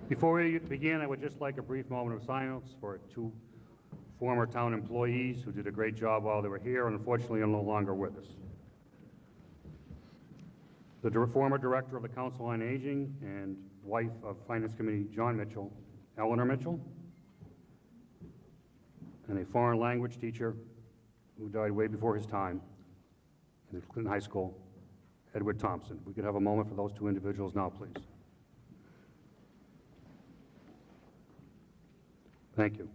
Before we begin, I would just like a brief moment of silence for two former town employees who did a great job while they were here and unfortunately are no longer with us. The former director of the Council on Aging and wife of Finance Committee John Mitchell, Eleanor Mitchell, and a foreign language teacher who died way before his time in Clinton High School, Edward Thompson. We could have a moment for those two individuals now, please. Thank you.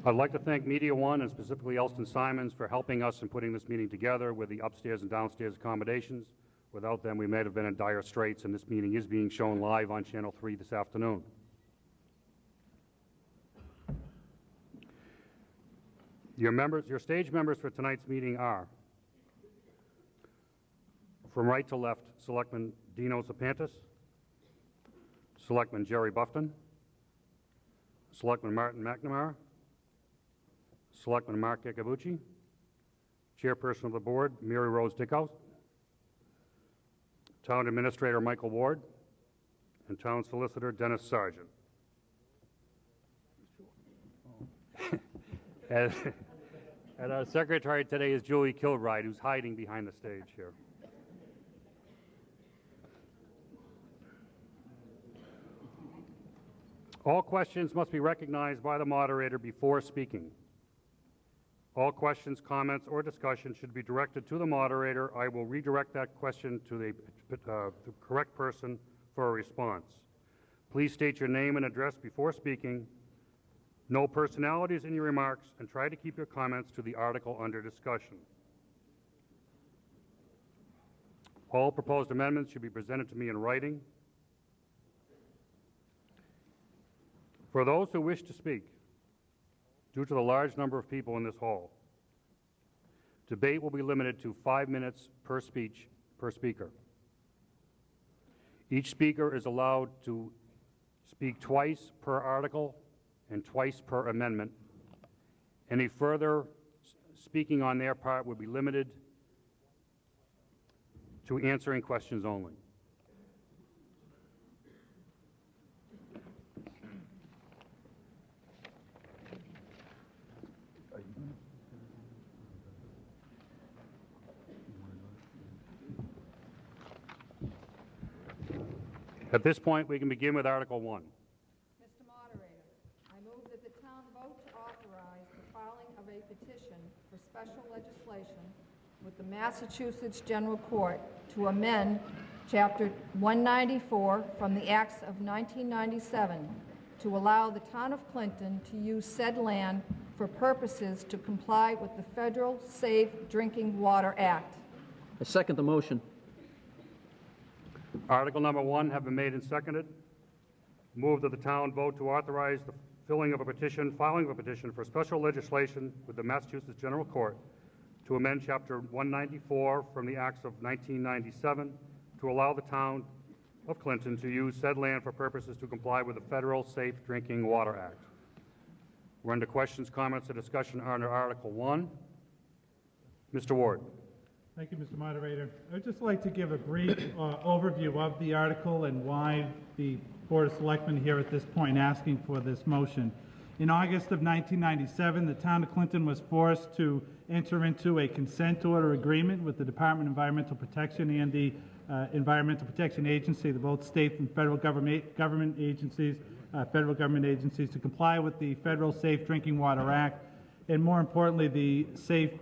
I'd like to thank Media One and specifically Elston Simons for helping us in putting this meeting together with the upstairs and downstairs accommodations. Without them, we may have been in dire straits, and this meeting is being shown live on Channel 3 this afternoon. Your stage members for tonight's meeting are, from right to left, Selectman Dino Sapantis, Selectman Jerry Buffton, Selectman Martin McNamara, Selectman Mark Iacobucci, Chairperson of the Board, Mary Rose Dickhouse, Town Administrator Michael Ward, and Town Solicitor Dennis Sargent. And our secretary today is Julie Kilbride, who's hiding behind the stage here. All questions must be recognized by the moderator before speaking. All questions, comments, or discussion should be directed to the moderator. I will redirect that question to the correct person for a response. Please state your name and address before speaking. No personalities in your remarks, and try to keep your comments to the article under discussion. All proposed amendments should be presented to me in writing. For those who wish to speak, due to the large number of people in this hall, debate will be limited to 5 minutes per speaker. Each speaker is allowed to speak twice per article and twice per amendment. Any further speaking on their part would be limited to answering questions only. At this point, we can begin with Article 1. Mr. Moderator, I move that the town vote to authorize the filing of a petition for special legislation with the Massachusetts General Court to amend Chapter 194 from the Acts of 1997 to allow the town of Clinton to use said land for purposes to comply with the Federal Safe Drinking Water Act. I second the motion. Article number 1 have been made and seconded. Move that the town vote to authorize the filing of a petition for special legislation with the Massachusetts General Court to amend Chapter 194 from the Acts of 1997 to allow the town of Clinton to use said land for purposes to comply with the Federal Safe Drinking Water Act. We're under questions, comments, or discussion under Article 1. Mr. Ward. Thank you, Mr. Moderator. I would just like to give a brief overview of the article and why the Board of Selectmen here at this point asking for this motion. In August of 1997, the town of Clinton was forced to enter into a consent order agreement with the Department of Environmental Protection and the Environmental Protection Agency, the both state and federal government agencies to comply with the Federal Safe Drinking Water Act, and more importantly, the Safe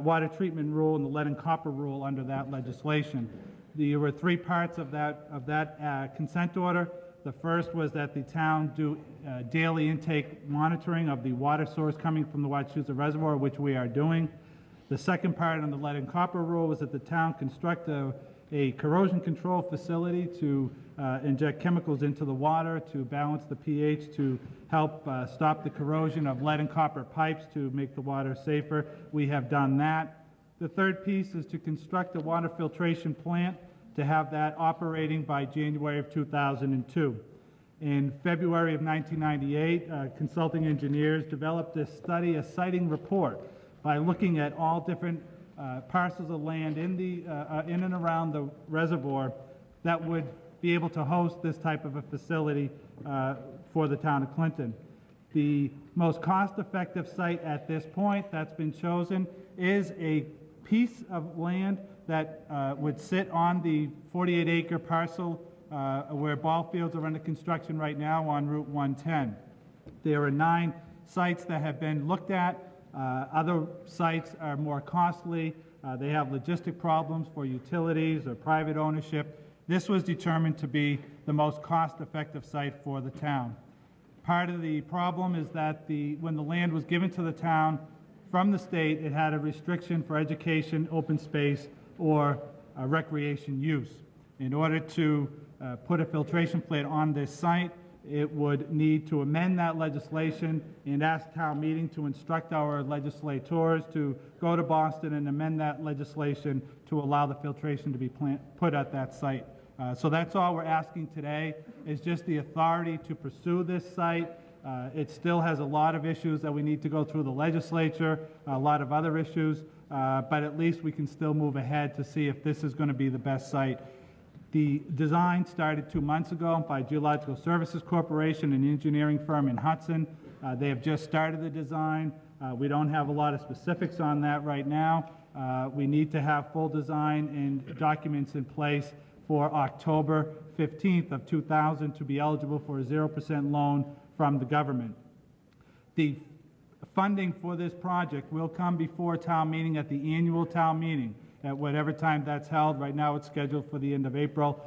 Water Treatment Rule and the Lead and Copper Rule under that legislation. There were 3 parts of that consent order. The first was that the town do daily intake monitoring of the water source coming from the Wachusett Reservoir, which we are doing. The second part on the Lead and Copper Rule was that the town construct a corrosion control facility to inject chemicals into the water to balance the pH to help stop the corrosion of lead and copper pipes to make the water safer. We have done that. The third piece is to construct a water filtration plant to have that operating by January of 2002. In February of 1998, consulting engineers developed a siting report by looking at all different parcels of land in and around the reservoir that would be able to host this type of a facility for the town of Clinton. The most cost-effective site at this point that's been chosen is a piece of land that would sit on the 48-acre parcel where ball fields are under construction right now on Route 110. There are 9 sites that have been looked at. Other sites are more costly. They have logistic problems for utilities or private ownership. This was determined to be the most cost-effective site for the town. Part of the problem is that when the land was given to the town from the state, it had a restriction for education, open space, or recreation use. In order to put a filtration plant on this site, it would need to amend that legislation and ask town meeting to instruct our legislators to go to Boston and amend that legislation to allow the filtration to be put at that site. So that's all we're asking today, is just the authority to pursue this site. It still has a lot of issues that we need to go through the legislature, a lot of other issues, but at least we can still move ahead to see if this is going to be the best site. The design started 2 months ago by Geological Services Corporation, an engineering firm in Hudson. They have just started the design. We don't have a lot of specifics on that right now. We need to have full design and documents in place for October 15th of 2000 to be eligible for a 0% loan from the government. The funding for this project will come before town meeting at the annual town meeting at whatever time that's held. Right now it's scheduled for the end of April,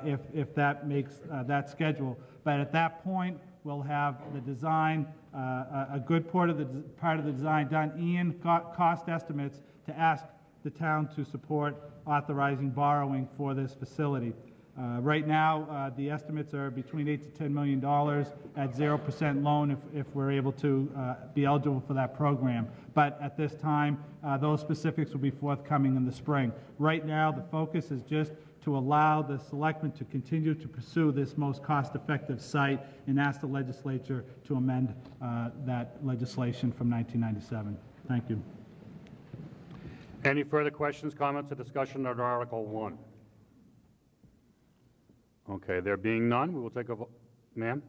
if that makes that schedule. But at that point, we'll have the design, a good part of the design done, and cost estimates to ask the town to support authorizing borrowing for this facility. Right now, the estimates are between $8 to $10 million at 0% loan if we're able to be eligible for that program. But at this time, those specifics will be forthcoming in the spring. Right now, the focus is just to allow the selectmen to continue to pursue this most cost-effective site and ask the legislature to amend that legislation from 1997. Thank you. Any further questions, comments, or discussion on Article 1? Okay, there being none, we will take a vote. Ma'am?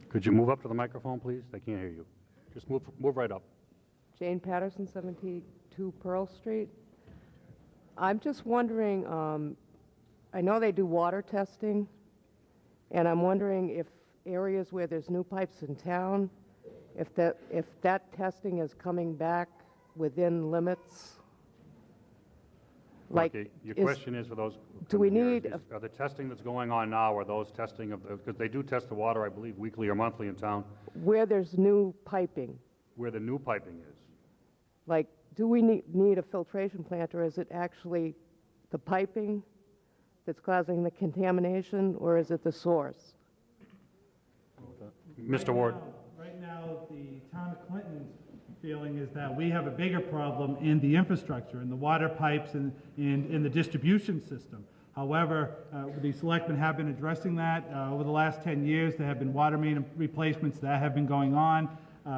Could you move up to the microphone, please? They can't hear you. Just move right up. Jane Patterson, 72 Pearl Street. I'm just wondering, I know they do water testing, and I'm wondering if areas where there's new pipes in town, if that testing is coming back within limits? Like, Okay, your question is for those. do we need Are the testing that's going on now, are those testing of, because they do test the water, I believe, weekly or monthly in town, where there's new piping? where the new piping is? Like, do we need a filtration plant, or is it actually the piping that's causing the contamination, or is it the source? Mr. Ward? Right now, the town of Clinton's feeling is that we have a bigger problem in the infrastructure, in the water pipes and in the distribution system. However, the selectmen have been addressing that. Over the last 10 years, there have been water main replacements that have been going on.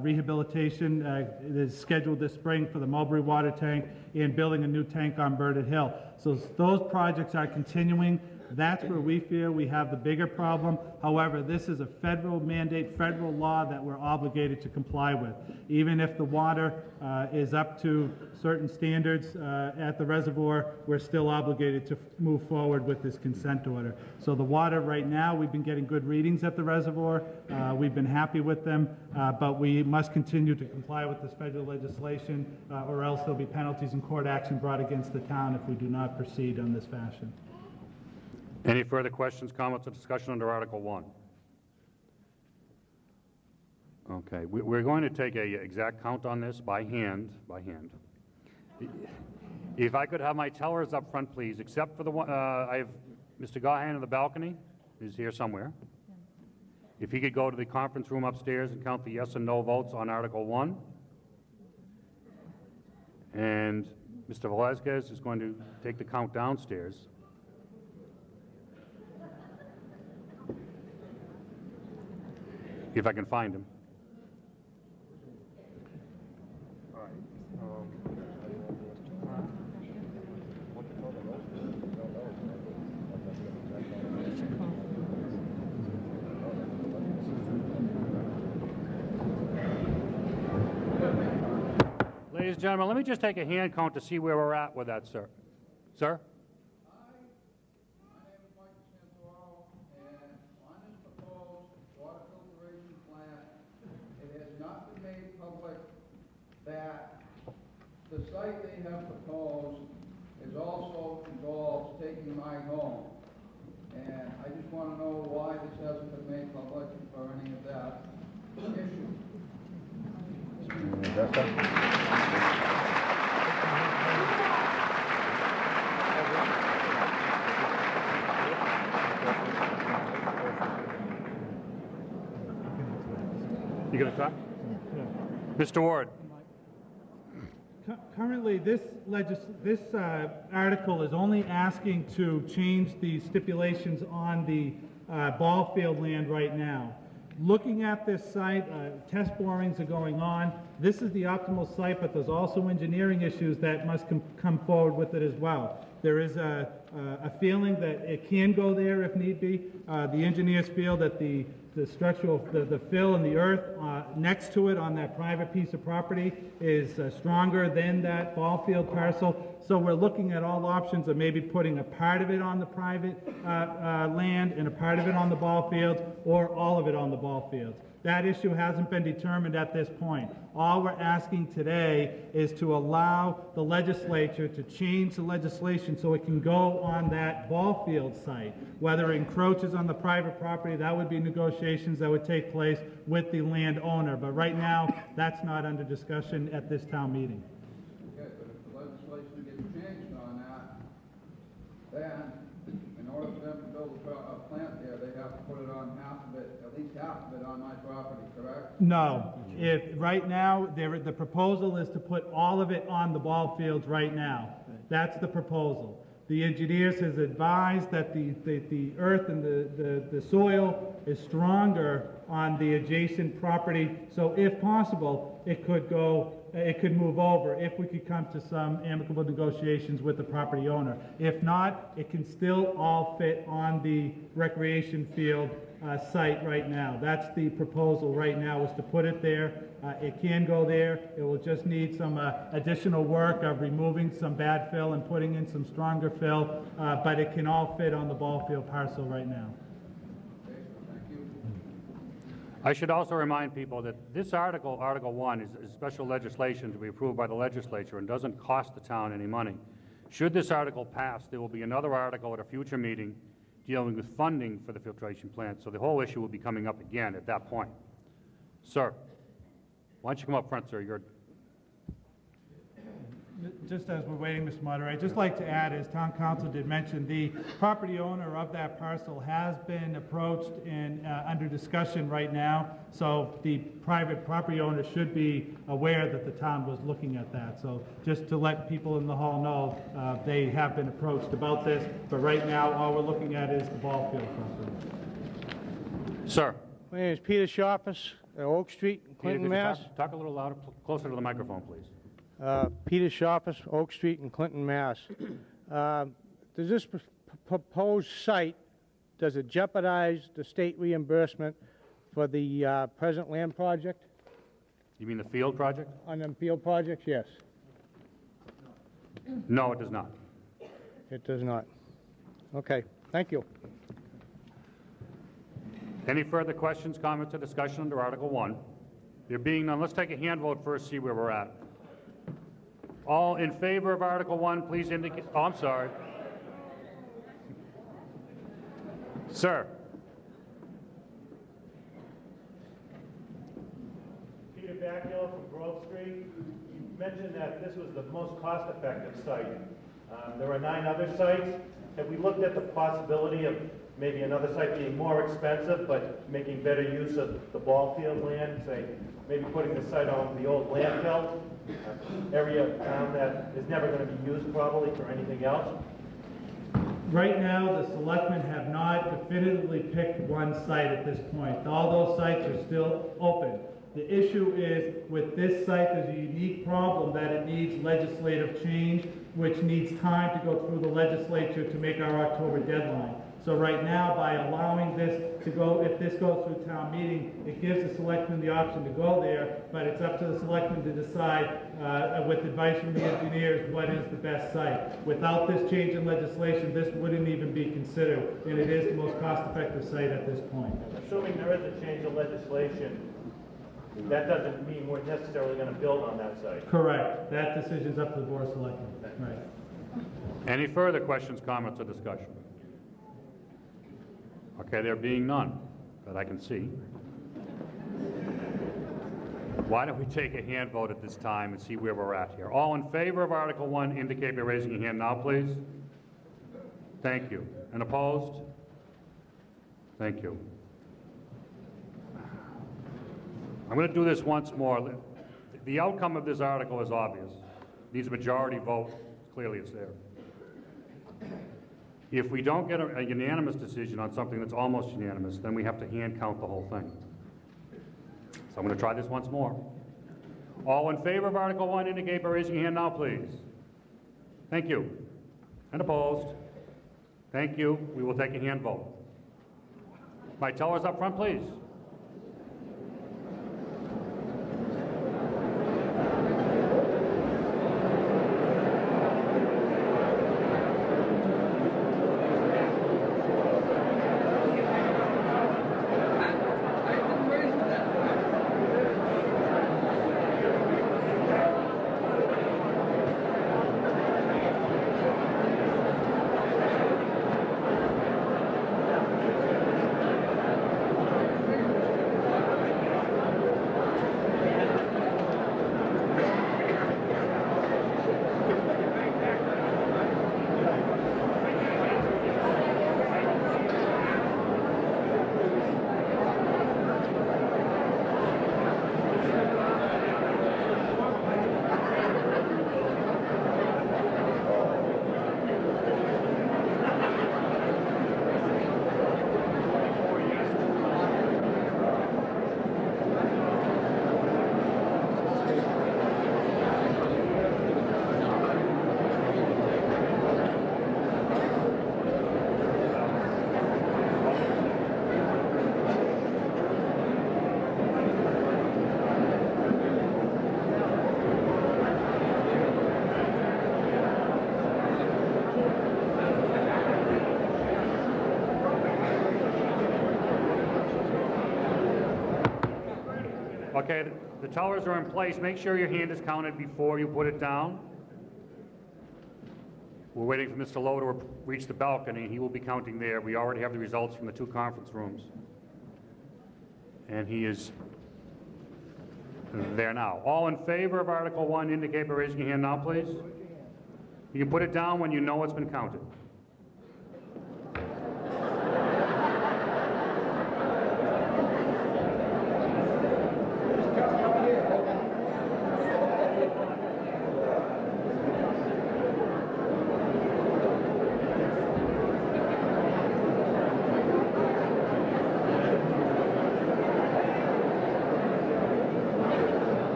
Rehabilitation is scheduled this spring for the Mulberry water tank and building a new tank on Burdett Hill. So those projects are continuing. That's where we feel we have the bigger problem. However, this is a federal mandate, federal law that we're obligated to comply with. Even if the water is up to certain standards at the reservoir, we're still obligated to move forward with this consent order. So the water right now, we've been getting good readings at the reservoir. We've been happy with them, but we must continue to comply with this federal legislation or else there'll be penalties and court action brought against the town if we do not proceed on this fashion. Any further questions, comments, or discussion under Article 1? Okay, we're going to take a exact count on this by hand. If I could have my tellers up front, please, except for the one, I have Mr. Gahan in the balcony, is here somewhere. If he could go to the conference room upstairs and count the yes and no votes on Article 1. And Mr. Velazquez is going to take the count downstairs. If I can find him. Ladies and gentlemen, let me just take a hand count to see where we're at with that, sir. Sir? My name is Michael Santoro, and on this proposed water filtration plant, it has not been made public that the site they have proposed is also involves taking my home. And I just want to know why this hasn't been made public or any of that issue. You gonna talk? Mr. Ward? Currently, this article is only asking to change the stipulations on the ball field land right now. Looking at this site, test borings are going on. This is the optimal site, but there's also engineering issues that must come forward with it as well. There is a feeling that it can go there if need be. The engineers feel that the structural, the fill and the earth next to it on that private piece of property is stronger than that ball field parcel. So we're looking at all options of maybe putting a part of it on the private land and a part of it on the ball fields, or all of it on the ball fields. That issue hasn't been determined at this point. All we're asking today is to allow the legislature to change the legislation so it can go on that ball field site. Whether it encroaches on the private property, that would be negotiations that would take place with the landowner. But right now, that's not under discussion at this town meeting. Okay, but if the legislation gets changed on that, then in order for them to build a plant there, they have to put it on half of it, at least half of it on my property, correct? No. Right now, the proposal is to put all of it on the ball fields right now. That's the proposal. The engineers has advised that the earth and the soil is stronger on the adjacent property, so if possible, it could move over if we could come to some amicable negotiations with the property owner. If not, it can still all fit on the recreation field site right now. That's the proposal right now, is to put it there. It can go there. It will just need some additional work of removing some bad fill and putting in some stronger fill, but it can all fit on the ball field parcel right now. I should also remind people that this article, Article 1, is special legislation to be approved by the legislature and doesn't cost the town any money. Should this article pass, there will be another article at a future meeting dealing with funding for the filtration plant, so the whole issue will be coming up again at that point. Sir, why don't you come up front, sir? You're Just as we're waiting, Mr. Moderator, I'd just like to add, as Town Council did mention, the property owner of that parcel has been approached and under discussion right now, so the private property owner should be aware that the town was looking at that. So just to let people in the hall know, they have been approached about this, but right now, all we're looking at is the ball field property. Sir. My name is Peter Sharpus, Oak Street, in Peter, Clinton, could you Mass. talk a little louder, closer to the microphone, please. Peter Sharpus, Oak Street, in Clinton, Mass. Does this proposed site, does it jeopardize the state reimbursement for the present land project? You mean the field project? On them field projects, yes. No, it does not. It does not. Okay, thank you. Any further questions, comments, or discussion under Article 1? There being none, let's take a hand vote first, see where we're at. All in favor of Article 1, please indicate. Oh, I'm sorry. Sir. Peter Backill from Grove Street. You mentioned that this was the most cost-effective site. There are 9 other sites. Have we looked at the possibility of maybe another site being more expensive, but making better use of the ball field land, say, maybe putting the site on the old landfill, area of town that is never going to be used probably for anything else. Right now, the selectmen have not definitively picked one site at this point. All those sites are still open. The issue is, with this site, there's a unique problem that it needs legislative change, which needs time to go through the legislature to make our October deadline. So right now, by allowing this to go, if this goes through town meeting, it gives the selectmen the option to go there, but it's up to the selectmen to decide, with advice from the engineers, what is the best site. Without this change in legislation, this wouldn't even be considered, and it is the most cost-effective site at this point. Assuming there is a change of legislation, that doesn't mean we're necessarily going to build on that site. Correct. That decision's up to the Board of Selectmen. Right. Any further questions, comments, or discussion? Okay, there being none that I can see. Why don't we take a hand vote at this time and see where we're at here? All in favor of Article 1 indicate by raising your hand now, please. Thank you. And opposed? Thank you. I'm going to do this once more. The outcome of this article is obvious. It needs a majority vote. Clearly it's there. If we don't get a unanimous decision on something that's almost unanimous, then we have to hand count the whole thing. So I'm going to try this once more. All in favor of Article 1 indicate by raising your hand now, please. Thank you. And opposed? Thank you. We will take a hand vote. My tellers up front, please. Okay, the tellers are in place. Make sure your hand is counted before you put it down. We're waiting for Mr. Lowe to reach the balcony. He will be counting there. We already have the results from the 2 conference rooms. And he is there now. All in favor of Article 1 indicate by raising your hand now, please. You can put it down when you know it's been counted.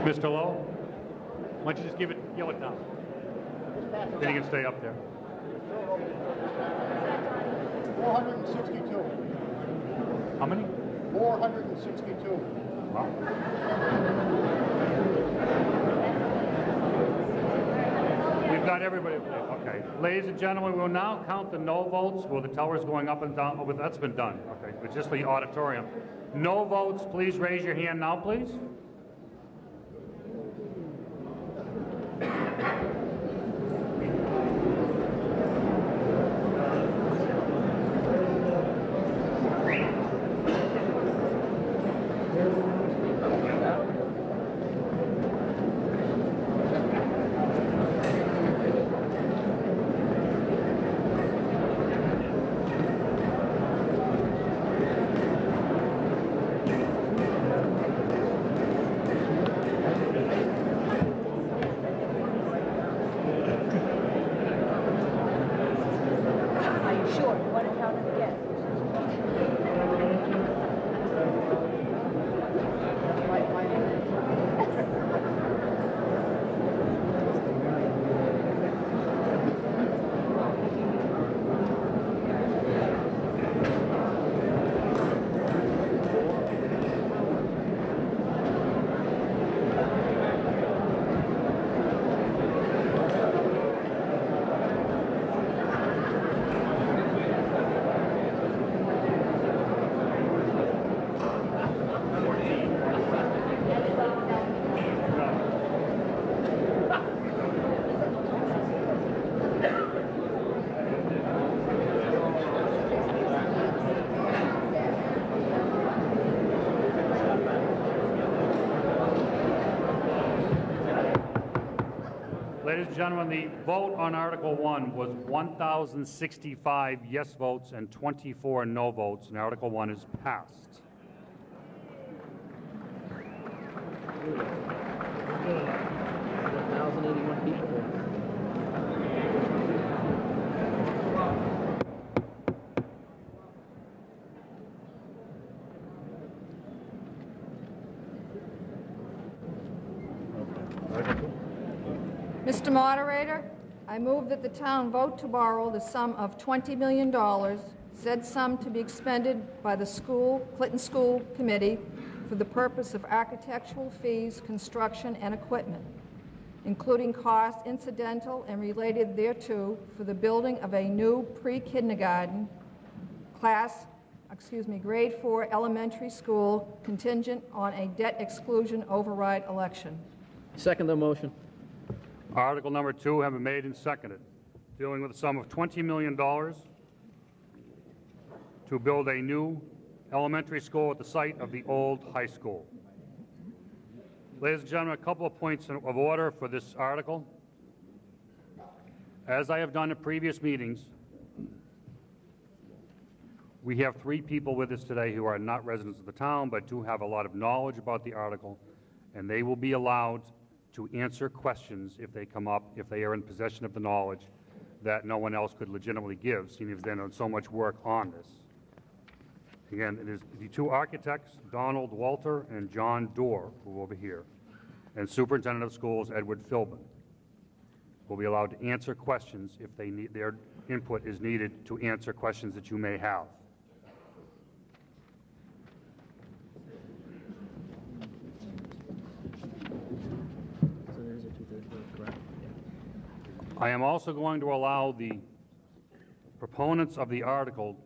Mr. Lowe, why don't you just yell it down? Then you can stay up there. 462. How many? 462. We've got everybody. Okay. Ladies and gentlemen, we will now count the no votes. Well, the teller's going up and down. Oh, that's been done. Okay. But just the auditorium. No votes, please raise your hand now, please. Are you sure? You want to count it again? Ladies and gentlemen, the vote on Article 1 was 1,065 yes votes and 24 no votes, and Article 1 is passed. Mr. Moderator, I move that the town vote to borrow the sum of $20 million, said sum to be expended by the Clinton School Committee for the purpose of architectural fees, construction, and equipment, including costs incidental and related thereto for the building of a new pre-kindergarten grade 4 elementary school contingent on a debt exclusion override election. Second the motion. Article number 2 have been made and seconded, dealing with a sum of $20 million to build a new elementary school at the site of the old high school. Ladies and gentlemen, a couple of points of order for this article. As I have done at previous meetings, we have 3 people with us today who are not residents of the town but do have a lot of knowledge about the article, and they will be allowed to answer questions if they come up, if they are in possession of the knowledge that no one else could legitimately give, seeing as they've done so much work on this. Again, it is the 2 architects, Donald Walter and John Dorr, who are over here, and Superintendent of Schools, Edward Philbin, will be allowed to answer questions if they need, their input is needed to answer questions that you may have. I am also going to allow the proponents of the article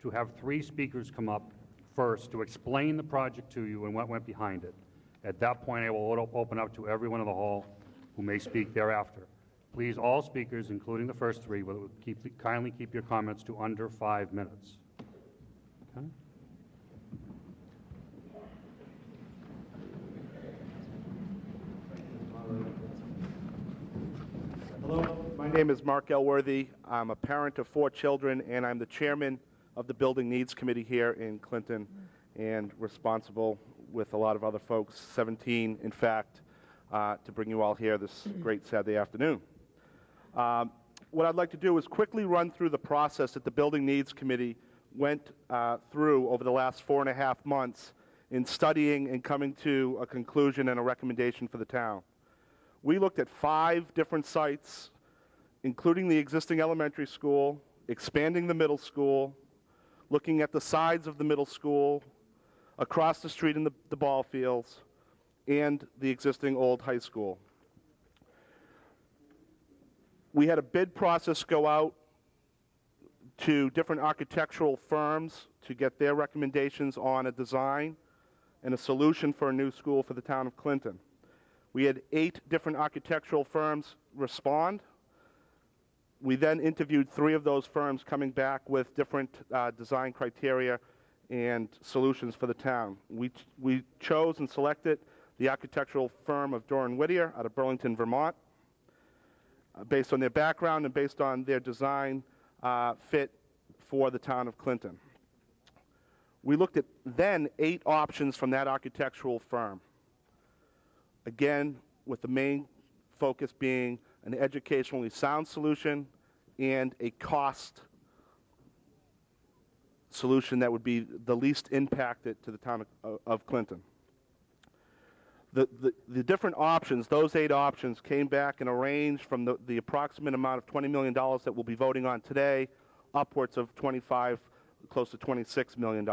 to have 3 speakers come up first to explain the project to you and what went behind it. At that point, I will open up to everyone in the hall who may speak thereafter. Please, all speakers, including the first 3, will kindly keep your comments to under 5 minutes. Okay? Hello, my name is Mark Elworthy. I'm a parent of 4 children, and I'm the chairman of the Building Needs Committee here in Clinton, and responsible with a lot of other folks, 17 in fact, to bring you all here this great Saturday afternoon. What I'd like to do is quickly run through the process that the Building Needs Committee went through over the last 4.5 months in studying and coming to a conclusion and a recommendation for the town. We looked at 5 different sites, including the existing elementary school, expanding the middle school, looking at the sides of the middle school, across the street in the ball fields, and the existing old high school. We had a bid process go out to different architectural firms to get their recommendations on a design and a solution for a new school for the town of Clinton. We had 8 different architectural firms respond. We then interviewed 3 of those firms, coming back with different design criteria and solutions for the town. We chose and selected the architectural firm of Doran Whittier out of Burlington, Vermont, based on their background and based on their design fit for the town of Clinton. We looked at then 8 options from that architectural firm. Again, with the main focus being an educationally sound solution and a cost solution that would be the least impacted to the town of Clinton. The different options, those 8 options, came back in a range from the approximate amount of $20 million that we'll be voting on today, upwards of 25, close to $26 million.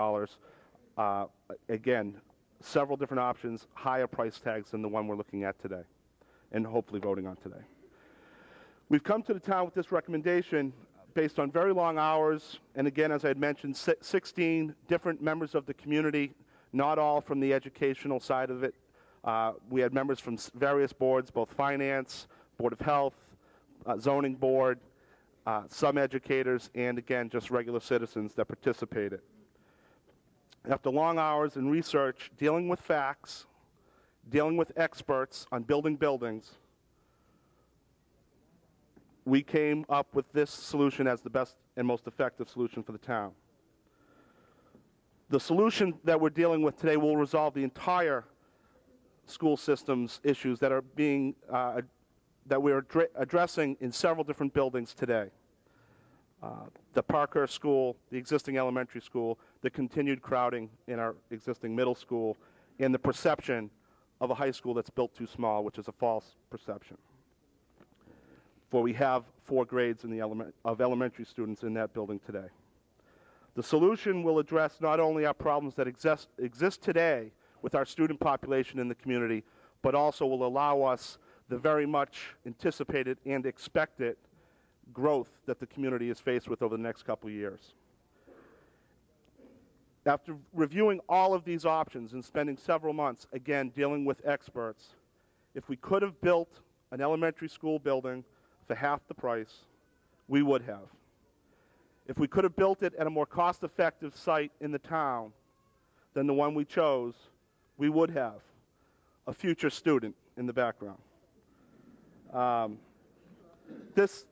Again, several different options, higher price tags than the one we're looking at today, and hopefully voting on today. We've come to the town with this recommendation based on very long hours, and again, as I had mentioned, 16 different members of the community, not all from the educational side of it. We had members from various boards, both finance, Board of Health, zoning board, some educators, and again, just regular citizens that participated. After long hours in research, dealing with facts, dealing with experts on building buildings, we came up with this solution as the best and most effective solution for the town. The solution that we're dealing with today will resolve the entire school systems issues that are being that we're addressing in several different buildings today. The Parkhurst School, the existing elementary school, the continued crowding in our existing middle school, and the perception of a high school that's built too small, which is a false perception. For we have 4 grades in the of elementary students in that building today. The solution will address not only our problems that exist today with our student population in the community, but also will allow us the very much anticipated and expected growth that the community is faced with over the next couple of years. After reviewing all of these options and spending several months, again, dealing with experts, if we could have built an elementary school building for half the price, we would have. If we could have built it at a more cost-effective site in the town than the one we chose, we would have a future student in the background. This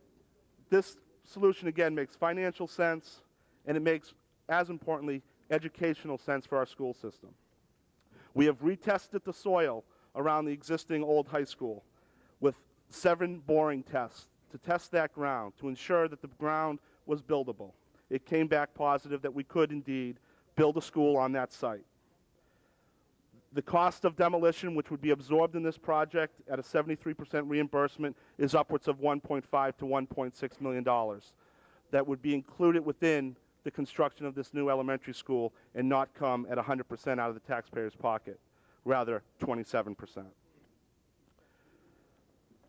solution, again, makes financial sense, and it makes, as importantly, educational sense for our school system. We have retested the soil around the existing old high school with 7 boring tests to test that ground, to ensure that the ground was buildable. It came back positive that we could indeed build a school on that site. The cost of demolition, which would be absorbed in this project at a 73% reimbursement, is upwards of $1.5 to $1.6 million. That would be included within the construction of this new elementary school and not come at 100% out of the taxpayer's pocket, rather 27%.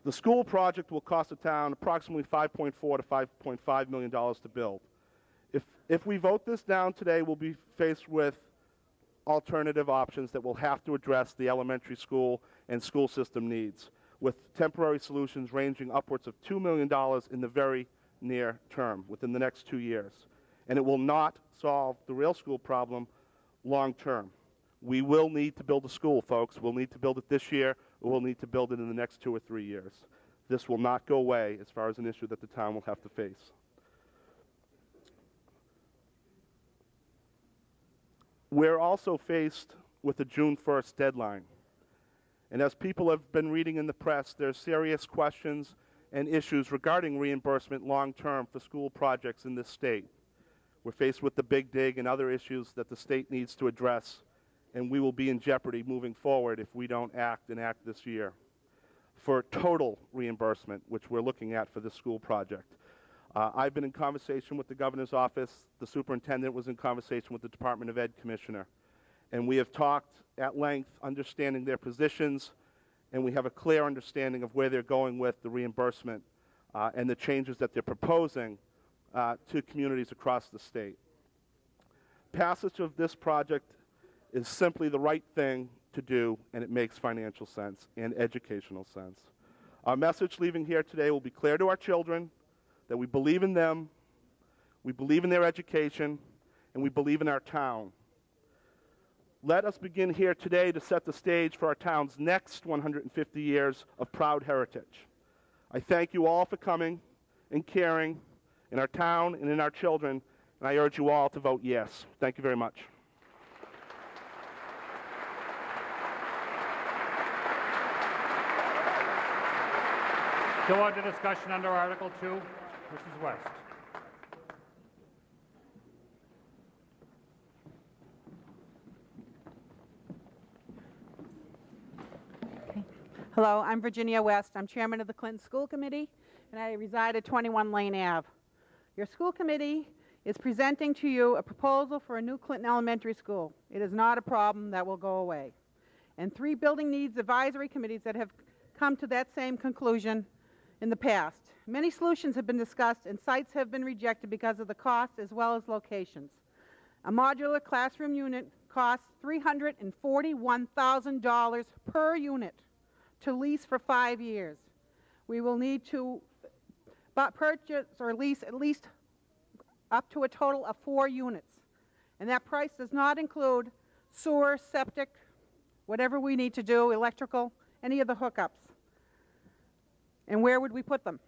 The school project will cost the town approximately $5.4 to $5.5 million to build. If we vote this down today, we'll be faced with alternative options that will have to address the elementary school and school system needs, with temporary solutions ranging upwards of $2 million in the very near term, within the next 2 years. And it will not solve the real school problem long term. We will need to build a school, folks. We'll need to build it this year, or we'll need to build it in the next 2 or 3 years. This will not go away as far as an issue that the town will have to face. We're also faced with a June 1st deadline. And as people have been reading in the press, there's serious questions and issues regarding reimbursement long-term for school projects in this state. We're faced with the Big Dig and other issues that the state needs to address and we will be in jeopardy moving forward if we don't act and act this year, for total reimbursement, which we're looking at for this school project. I've been in conversation with the governor's office. The superintendent was in conversation with the Department of Ed commissioner. And we have talked at length, understanding their positions, and we have a clear understanding of where they're going with the reimbursement and the changes that they're proposing to communities across the state. Passage of this project is simply the right thing to do, and it makes financial sense and educational sense. Our message leaving here today will be clear to our children that we believe in them, we believe in their education, and we believe in our town. Let us begin here today to set the stage for our town's next 150 years of proud heritage. I thank you all for coming and caring in our town and in our children, and I urge you all to vote yes. Thank you very much. Still under discussion under Article 2. Mrs. West. Hello, I'm Virginia West. I'm chairman of the Clinton School Committee, and I reside at 21 Lane Ave. Your school committee is presenting to you a proposal for a new Clinton Elementary School. It is not a problem that will go away. And 3 building needs advisory committees that have come to that same conclusion in the past. Many solutions have been discussed, and sites have been rejected because of the cost as well as locations. A modular classroom unit costs $341,000 per unit to lease for 5 years. We will need to purchase or lease at least up to a total of 4 units. And that price does not include sewer, septic, whatever we need to do, electrical, any of the hookups. And where would we put them?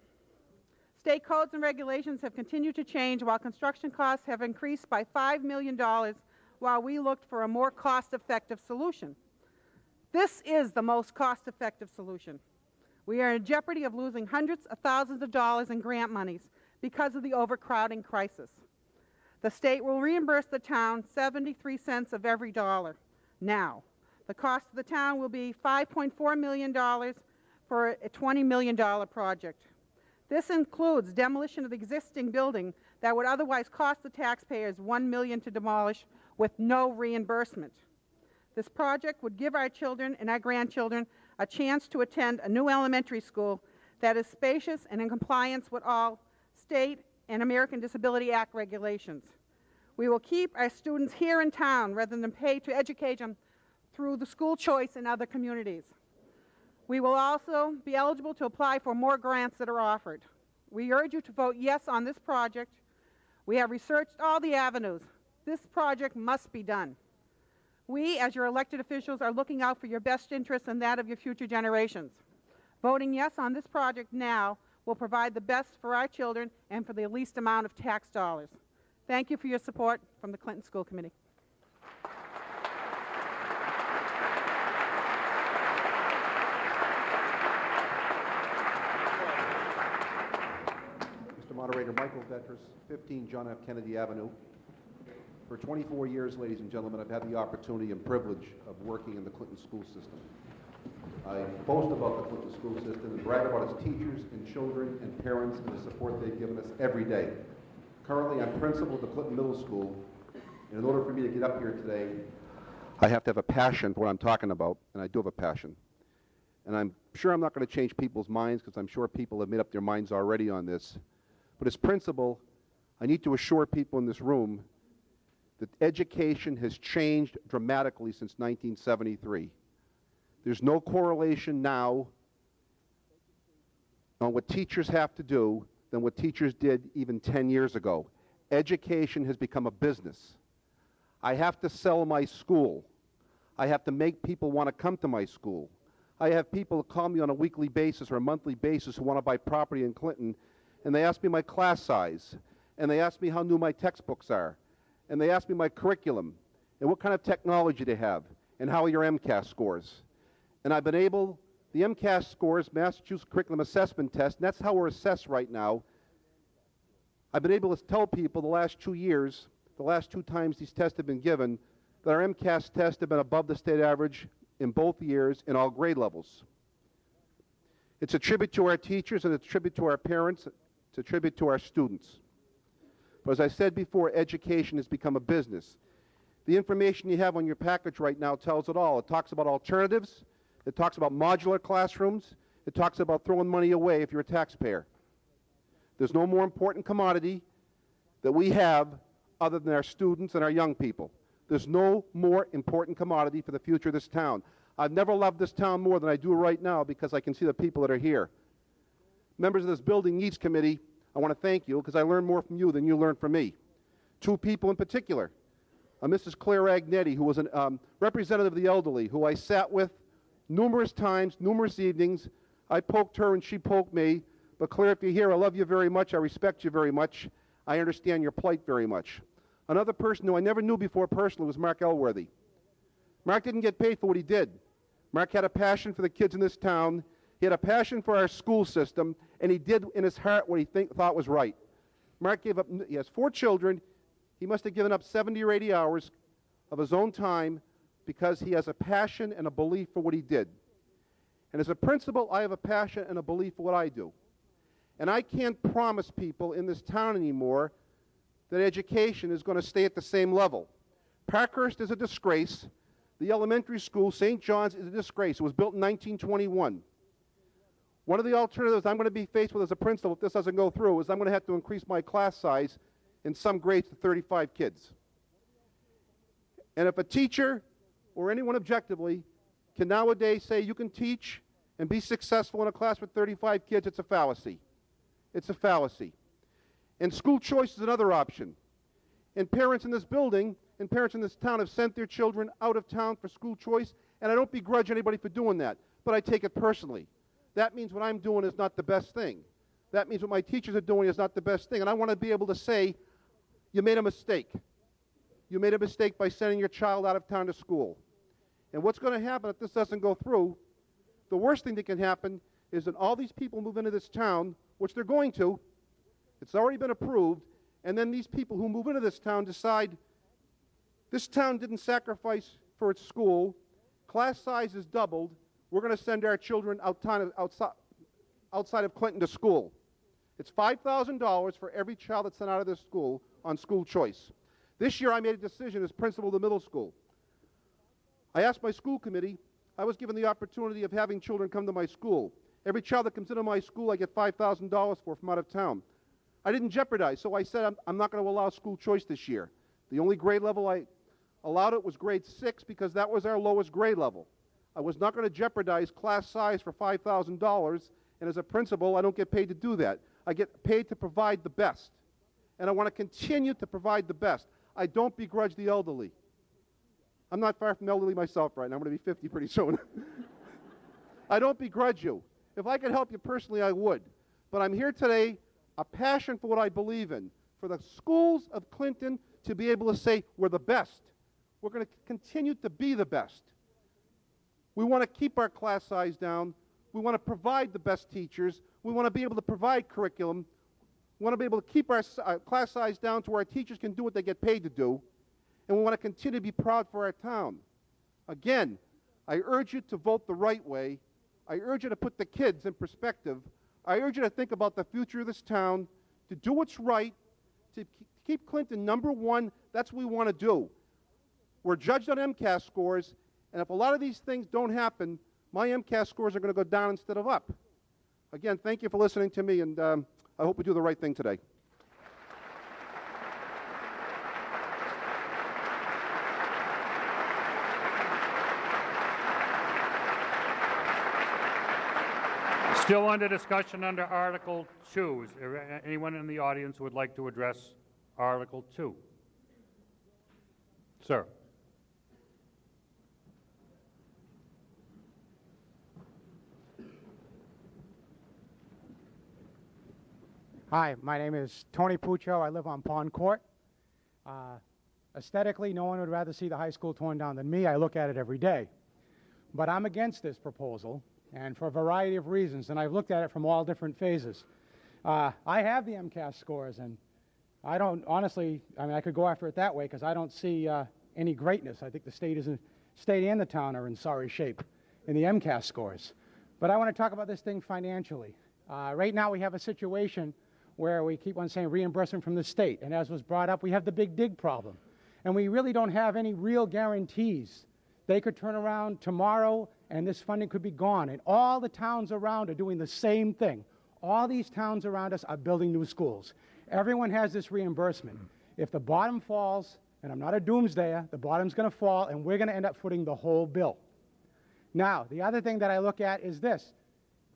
State codes and regulations have continued to change while construction costs have increased by $5 million while we looked for a more cost-effective solution. This is the most cost-effective solution. We are in jeopardy of losing hundreds of thousands of dollars in grant monies because of the overcrowding crisis. The state will reimburse the town 73 cents of every dollar now. The cost of the town will be $5.4 million for a $20 million project. This includes demolition of the existing building that would otherwise cost the taxpayers $1 million to demolish with no reimbursement. This project would give our children and our grandchildren a chance to attend a new elementary school that is spacious and in compliance with all state and American Disability Act regulations. We will keep our students here in town rather than pay to educate them through the school choice in other communities. We will also be eligible to apply for more grants that are offered. We urge you to vote yes on this project. We have researched all the avenues. This project must be done. We, as your elected officials, are looking out for your best interests and that of your future generations. Voting yes on this project now will provide the best for our children and for the least amount of tax dollars. Thank you for your support from the Clinton School Committee. Moderator Michael Vetras, 15 John F. Kennedy Avenue. For 24 years, ladies and gentlemen, I've had the opportunity and privilege of working in the Clinton school system. I boast about the Clinton school system and brag about its teachers and children and parents and the support they've given us every day. Currently, I'm principal at the Clinton Middle School, and in order for me to get up here today, I have to have a passion for what I'm talking about, and I do have a passion. And I'm sure I'm not going to change people's minds, because I'm sure people have made up their minds already on this. But as principal, I need to assure people in this room that education has changed dramatically since 1973. There's no correlation now on what teachers have to do than what teachers did even 10 years ago. Education has become a business. I have to sell my school. I have to make people want to come to my school. I have people call me on a weekly basis or a monthly basis who want to buy property in Clinton, and they ask me my class size, and they ask me how new my textbooks are, and they ask me my curriculum, and what kind of technology they have, and how are your MCAS scores. And I've been able, the MCAS scores, Massachusetts Curriculum Assessment Test, and that's how we're assessed right now. I've been able to tell people the last 2 years, the last 2 times these tests have been given, that our MCAS tests have been above the state average in both years in all grade levels. It's a tribute to our teachers, and it's a tribute to our parents, it's a tribute to our students. But as I said before, education has become a business. The information you have on your package right now tells it all. It talks about alternatives, it talks about modular classrooms, it talks about throwing money away if you're a taxpayer. There's no more important commodity that we have other than our students and our young people. There's no more important commodity for the future of this town. I've never loved this town more than I do right now because I can see the people that are here. Members of this Building Needs Committee, I want to thank you because I learned more from you than you learned from me. Two people in particular. Mrs. Claire Agnetti, who was a representative of the elderly, who I sat with numerous times, numerous evenings. I poked her and she poked me. But Claire, if you're here, I love you very much. I respect you very much. I understand your plight very much. Another person who I never knew before personally was Mark Elworthy. Mark didn't get paid for what he did. Mark had a passion for the kids in this town. He had a passion for our school system, and he did in his heart what he thought was right. Mark gave up, he has 4 children. He must have given up 70 or 80 hours of his own time because he has a passion and a belief for what he did. And as a principal, I have a passion and a belief for what I do. And I can't promise people in this town anymore that education is going to stay at the same level. Parkhurst is a disgrace. The elementary school, St. John's, is a disgrace. It was built in 1921. One of the alternatives I'm going to be faced with as a principal if this doesn't go through is I'm going to have to increase my class size in some grades to 35 kids. And if a teacher or anyone objectively can nowadays say you can teach and be successful in a class with 35 kids, it's a fallacy. It's a fallacy. And school choice is another option. And parents in this building and parents in this town have sent their children out of town for school choice, and I don't begrudge anybody for doing that, but I take it personally. That means what I'm doing is not the best thing. That means what my teachers are doing is not the best thing, and I want to be able to say, you made a mistake. You made a mistake by sending your child out of town to school. And what's going to happen if this doesn't go through, the worst thing that can happen is that all these people move into this town, which they're going to, it's already been approved, and then these people who move into this town decide this town didn't sacrifice for its school, class size is doubled, we're going to send our children outside of Clinton to school. It's $5,000 for every child that's sent out of this school on school choice. This year I made a decision as principal of the middle school. I asked my school committee, I was given the opportunity of having children come to my school. Every child that comes into my school I get $5,000 for from out of town. I didn't jeopardize, so I said I'm not going to allow school choice this year. The only grade level I allowed it was grade 6 because that was our lowest grade level. I was not going to jeopardize class size for $5,000, and as a principal, I don't get paid to do that. I get paid to provide the best, and I want to continue to provide the best. I don't begrudge the elderly. I'm not far from elderly myself right now. I'm going to be 50 pretty soon. I don't begrudge you. If I could help you personally, I would. But I'm here today, a passion for what I believe in, for the schools of Clinton to be able to say, we're the best. We're going to continue to be the best. We want to keep our class size down. We want to provide the best teachers. We want to be able to provide curriculum. We want to be able to keep our class size down to where our teachers can do what they get paid to do. And we want to continue to be proud for our town. Again, I urge you to vote the right way. I urge you to put the kids in perspective. I urge you to think about the future of this town, to do what's right, to keep Clinton #1. That's what we want to do. We're judged on MCAS scores, and if a lot of these things don't happen, my MCAS scores are going to go down instead of up. Again, thank you for listening to me, and I hope we do the right thing today. Still under discussion under Article 2. Is there anyone in the audience who would like to address Article 2? Sir. Hi, my name is Tony Puccio. I live on Pond Court. Aesthetically, no one would rather see the high school torn down than me. I look at it every day. But I'm against this proposal, and for a variety of reasons, and I've looked at it from all different phases. I have the MCAS scores, and I don't, honestly, I mean, I could go after it that way because I don't see any greatness. I think the state and the town are in sorry shape in the MCAS scores. But I want to talk about this thing financially. Right now we have a situation where we keep on saying reimbursement from the state. And as was brought up, we have the big dig problem. And we really don't have any real guarantees. They could turn around tomorrow and this funding could be gone. And all the towns around are doing the same thing. All these towns around us are building new schools. Everyone has this reimbursement. If the bottom falls, and I'm not a doomsdayer, the bottom's going to fall and we're going to end up footing the whole bill. Now, the other thing that I look at is this.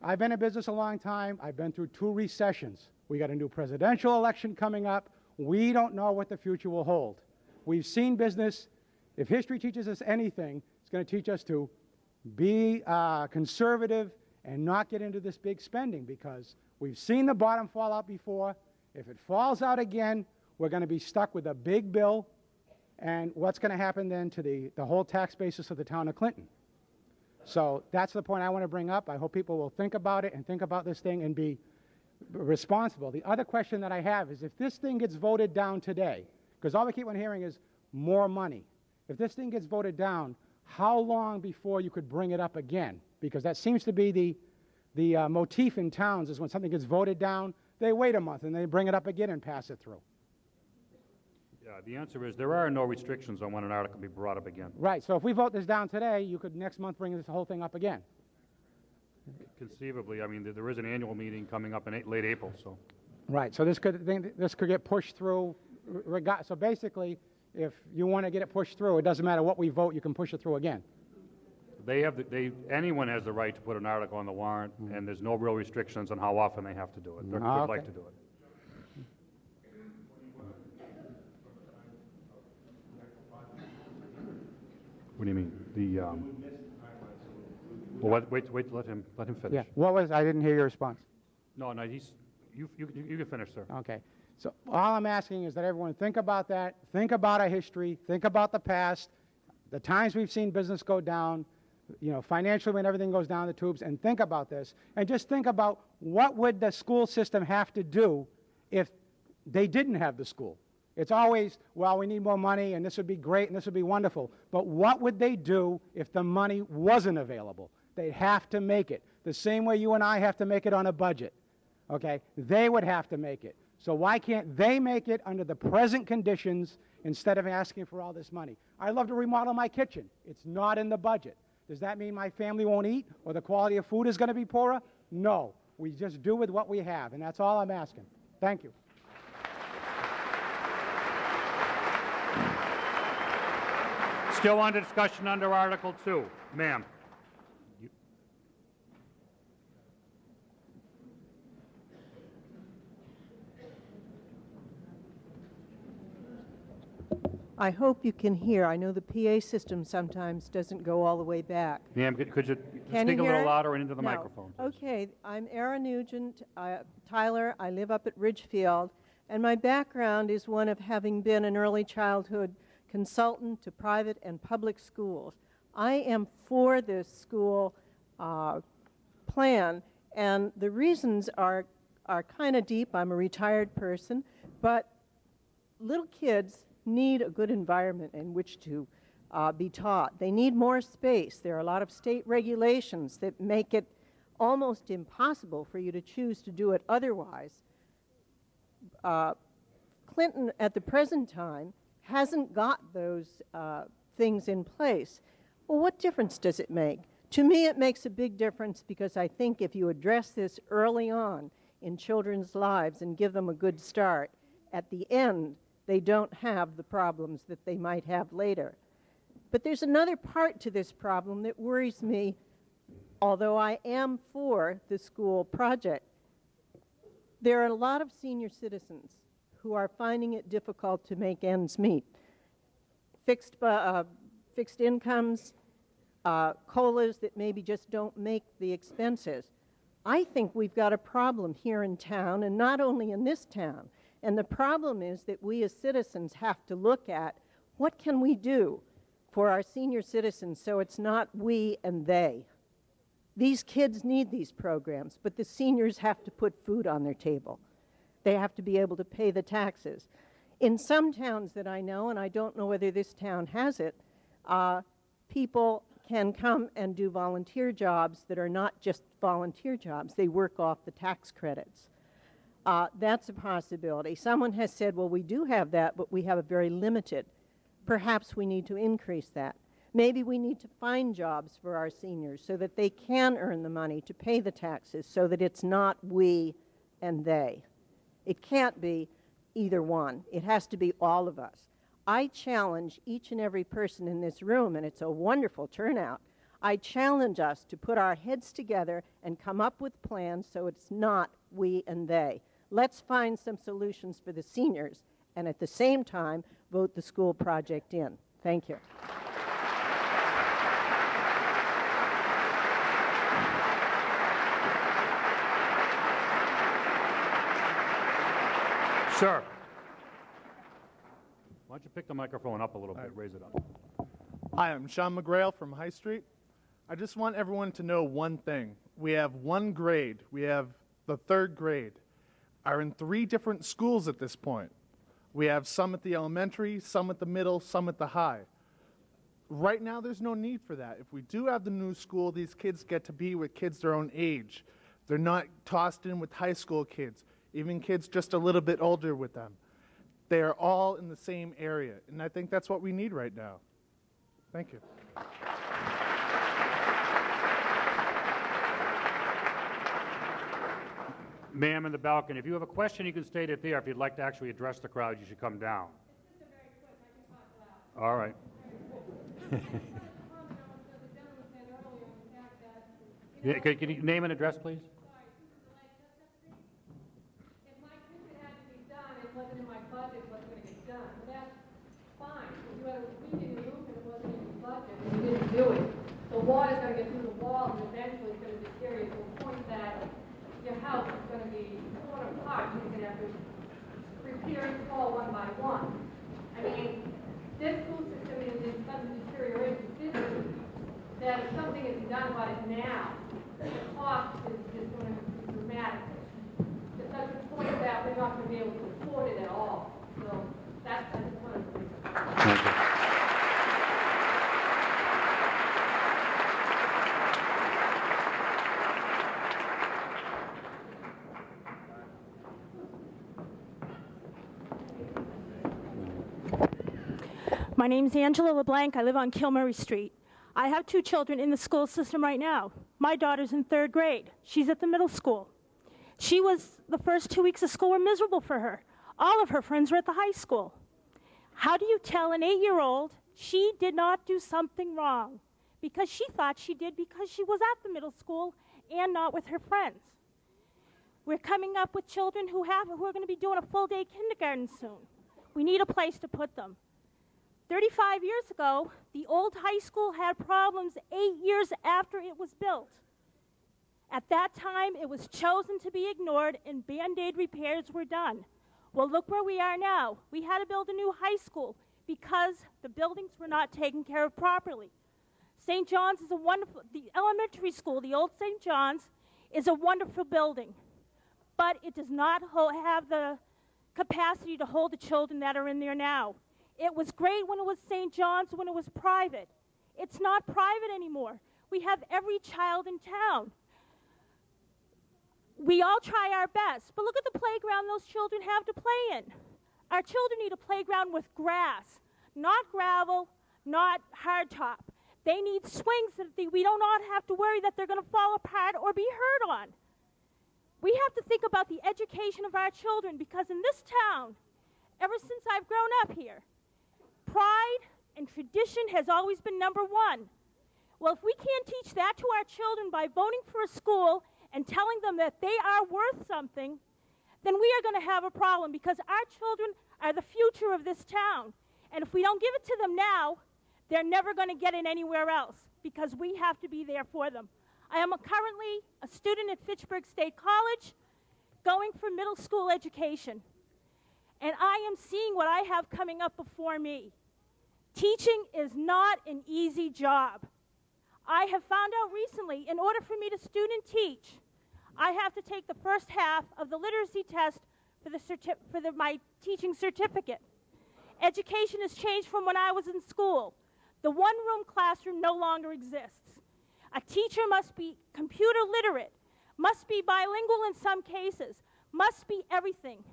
I've been in business a long time. I've been through 2 recessions. We got a new presidential election coming up. We don't know what the future will hold. We've seen business. If history teaches us anything, it's going to teach us to be conservative and not get into this big spending, because we've seen the bottom fall out before. If it falls out again, we're going to be stuck with a big bill. And what's going to happen then to the whole tax basis of the town of Clinton? So that's the point I want to bring up. I hope people will think about it and think about this thing and be responsible. The other question that I have is, if this thing gets voted down today, because all we keep on hearing is more money. If this thing gets voted down, how long before you could bring it up again? Because that seems to be the motif in towns, is when something gets voted down, they wait a month and they bring it up again and pass it through. Yeah, the answer is there are no restrictions on when an article can be brought up again. Right, so if we vote this down today, you could next month bring this whole thing up again. Conceivably, I mean, there is an annual meeting coming up in late April, so. Right, so this could get pushed through. So basically, if you want to get it pushed through, it doesn't matter what we vote, you can push it through again. Anyone has the right to put an article on the warrant, and there's no real restrictions on how often they have to do it. They would like to do it. What do you mean? Well, wait, let him finish. Yeah, what was, I didn't hear your response. No, you can finish, sir. Okay, so all I'm asking is that everyone think about that, think about our history, think about the past, the times we've seen business go down, financially when everything goes down the tubes, and think about this, and just think about what would the school system have to do if they didn't have the school. It's always, well, we need more money, and this would be great, and this would be wonderful. But what would they do if the money wasn't available? They'd have to make it. The same way you and I have to make it on a budget, okay? They would have to make it. So why can't they make it under the present conditions instead of asking for all this money? I'd love to remodel my kitchen. It's not in the budget. Does that mean my family won't eat or the quality of food is going to be poorer? No. We just do with what we have, and that's all I'm asking. Thank you. Still under discussion under Article 2. Ma'am. I hope you can hear. I know the PA system sometimes doesn't go all the way back. Ma'am, could you Can speak you a hear little it? louder and into the No. microphone? Please? Okay, I'm Erin Nugent, Tyler. I live up at Ridgefield, and my background is one of having been an early childhood consultant to private and public schools. I am for this school plan, and the reasons are kind of deep. I'm a retired person, but little kids need a good environment in which to be taught. They need more space. There are a lot of state regulations that make it almost impossible for you to choose to do it otherwise. Clinton, at the present time, hasn't got those things in place. Well, what difference does it make? To me, it makes a big difference, because I think if you address this early on in children's lives and give them a good start, at the end, they don't have the problems that they might have later. But there's another part to this problem that worries me, although I am for the school project. There are a lot of senior citizens who are finding it difficult to make ends meet. Fixed incomes, COLAs that maybe just don't make the expenses. I think we've got a problem here in town, and not only in this town. And the problem is that we as citizens have to look at what can we do for our senior citizens so it's not we and they. These kids need these programs, but the seniors have to put food on their table. They have to be able to pay the taxes. In some towns that I know, and I don't know whether this town has it, people can come and do volunteer jobs that are not just volunteer jobs. They work off the tax credits. That's a possibility. Someone has said, well, we do have that, but we have a very limited. Perhaps we need to increase that. Maybe we need to find jobs for our seniors so that they can earn the money to pay the taxes, so that it's not we and they. It can't be either one. It has to be all of us. I challenge each and every person in this room, and it's a wonderful turnout, I challenge us to put our heads together and come up with plans so it's not we and they. Let's find some solutions for the seniors and at the same time vote the school project in. Thank you. Sir. Why don't you pick the microphone up a little bit, raise it up. Hi, I'm Sean McGrail from High Street. I just want everyone to know one thing. We have one grade. We have the third grade are in 3 different schools at this point. We have some at the elementary, some at the middle, some at the high. Right now, there's no need for that. If we do have the new school, these kids get to be with kids their own age. They're not tossed in with high school kids, even kids just a little bit older with them. They are all in the same area, and I think that's what we need right now. Thank you. Ma'am in the balcony, if you have a question, you can state it there. If you'd like to actually address the crowd, you should come down. All right. Yeah, can you name and address, please? The water's going to get through the wall and eventually it's going to deteriorate to a point that your house is going to be torn apart. You're going to have to repair and fall one by one. I mean, this school system is in such a deterioration that if something isn't done about it now, the cost is going to be dramatic. To such a point that we're not going to be able to afford it at all. So that's, I just wanted to say. Thank you. My name's Angela LeBlanc. I live on Kilmurray Street. I have 2 children in the school system right now. My daughter's in 3rd grade. She's at the middle school. The first 2 weeks of school were miserable for her. All of her friends were at the high school. How do you tell an 8-year-old she did not do something wrong? Because she thought she did because she was at the middle school and not with her friends. We're coming up with children who are going to be doing a full-day kindergarten soon. We need a place to put them. 35 years ago, the old high school had problems 8 years after it was built. At that time, it was chosen to be ignored and Band-Aid repairs were done. Well, look where we are now. We had to build a new high school because the buildings were not taken care of properly. St. John's is a wonderful, the elementary school, the old St. John's, is a wonderful building, but it does not have the capacity to hold the children that are in there now. It was great when it was St. John's, when it was private. It's not private anymore. We have every child in town. We all try our best, but look at the playground those children have to play in. Our children need a playground with grass, not gravel, not hardtop. They need swings that we do not have to worry that they're going to fall apart or be hurt on. We have to think about the education of our children because in this town, ever since I've grown up here, pride and tradition has always been number one. Well, if we can't teach that to our children by voting for a school and telling them that they are worth something, then we are going to have a problem because our children are the future of this town. And if we don't give it to them now, they're never going to get it anywhere else because we have to be there for them. I am currently a student at Fitchburg State College going for middle school education. And I am seeing what I have coming up before me. Teaching is not an easy job. I have found out recently, in order for me to student teach, I have to take the first half of the literacy test for my teaching certificate. Education has changed from when I was in school. The one-room classroom no longer exists. A teacher must be computer literate, must be bilingual in some cases, must be everything.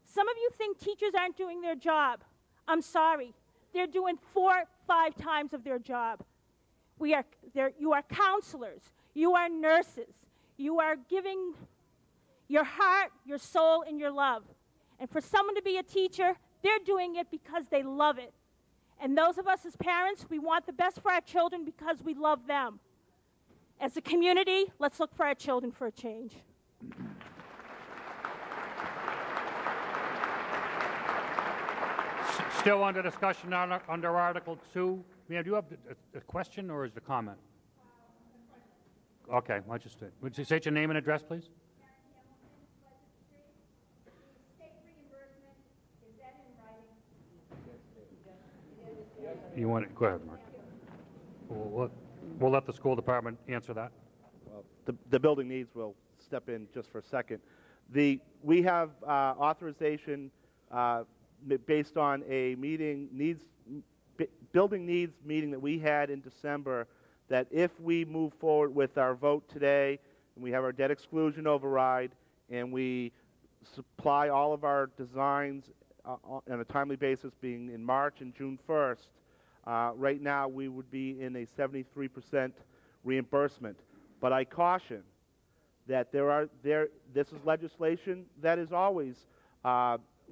Some of you think teachers aren't doing their job. I'm sorry. They're doing 4, 5 times of their job. You are counselors. You are nurses. You are giving your heart, your soul, and your love. And for someone to be a teacher, they're doing it because they love it. And those of us as parents, we want the best for our children because we love them. As a community, let's look for our children for a change. Still under discussion under Article 2. Ma'am, do you have a question or is it a comment? Okay, why don't you stay? Would you state your name and address, please? You want it? Go ahead, Mark. We'll let the school department answer that. Well, the building needs will step in just for a second. We have authorization based on a building needs meeting that we had in December, that if we move forward with our vote today and we have our debt exclusion override and we supply all of our designs on a timely basis, being in March and June 1st, right now we would be in a 73% reimbursement. But I caution that this is legislation that is always,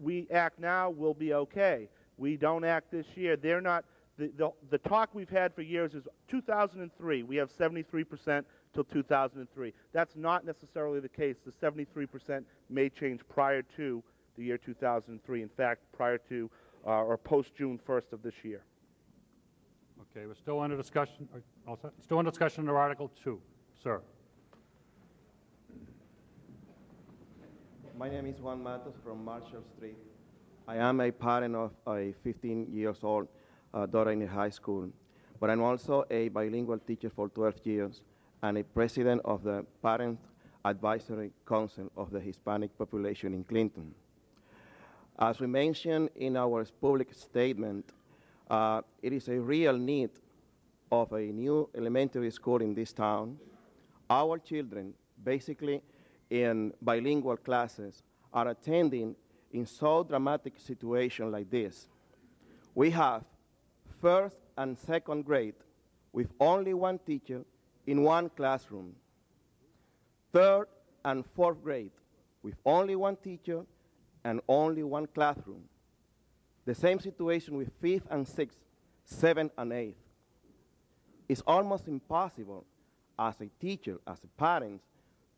we act now, we'll be okay. We don't act this year. They're not, the talk we've had for years is 2003, we have 73% till 2003. That's not necessarily the case. The 73% may change prior to the year 2003. In fact, prior to or post June 1st of this year. Okay, we're still under discussion. All set? Still under discussion under Article 2. Sir. My name is Juan Matos from Marshall Street. I am a parent of a 15-year-old daughter in high school, but I'm also a bilingual teacher for 12 years and a president of the Parent Advisory Council of the Hispanic population in Clinton. As we mentioned in our public statement, it is a real need of a new elementary school in this town. Our children, basically in bilingual classes, are attending in so dramatic situation like this. We have first and second grade with only one teacher in one classroom. Third and fourth grade with only one teacher and only one classroom. The same situation with fifth and sixth, seventh and eighth. It's almost impossible as a teacher, as a parent,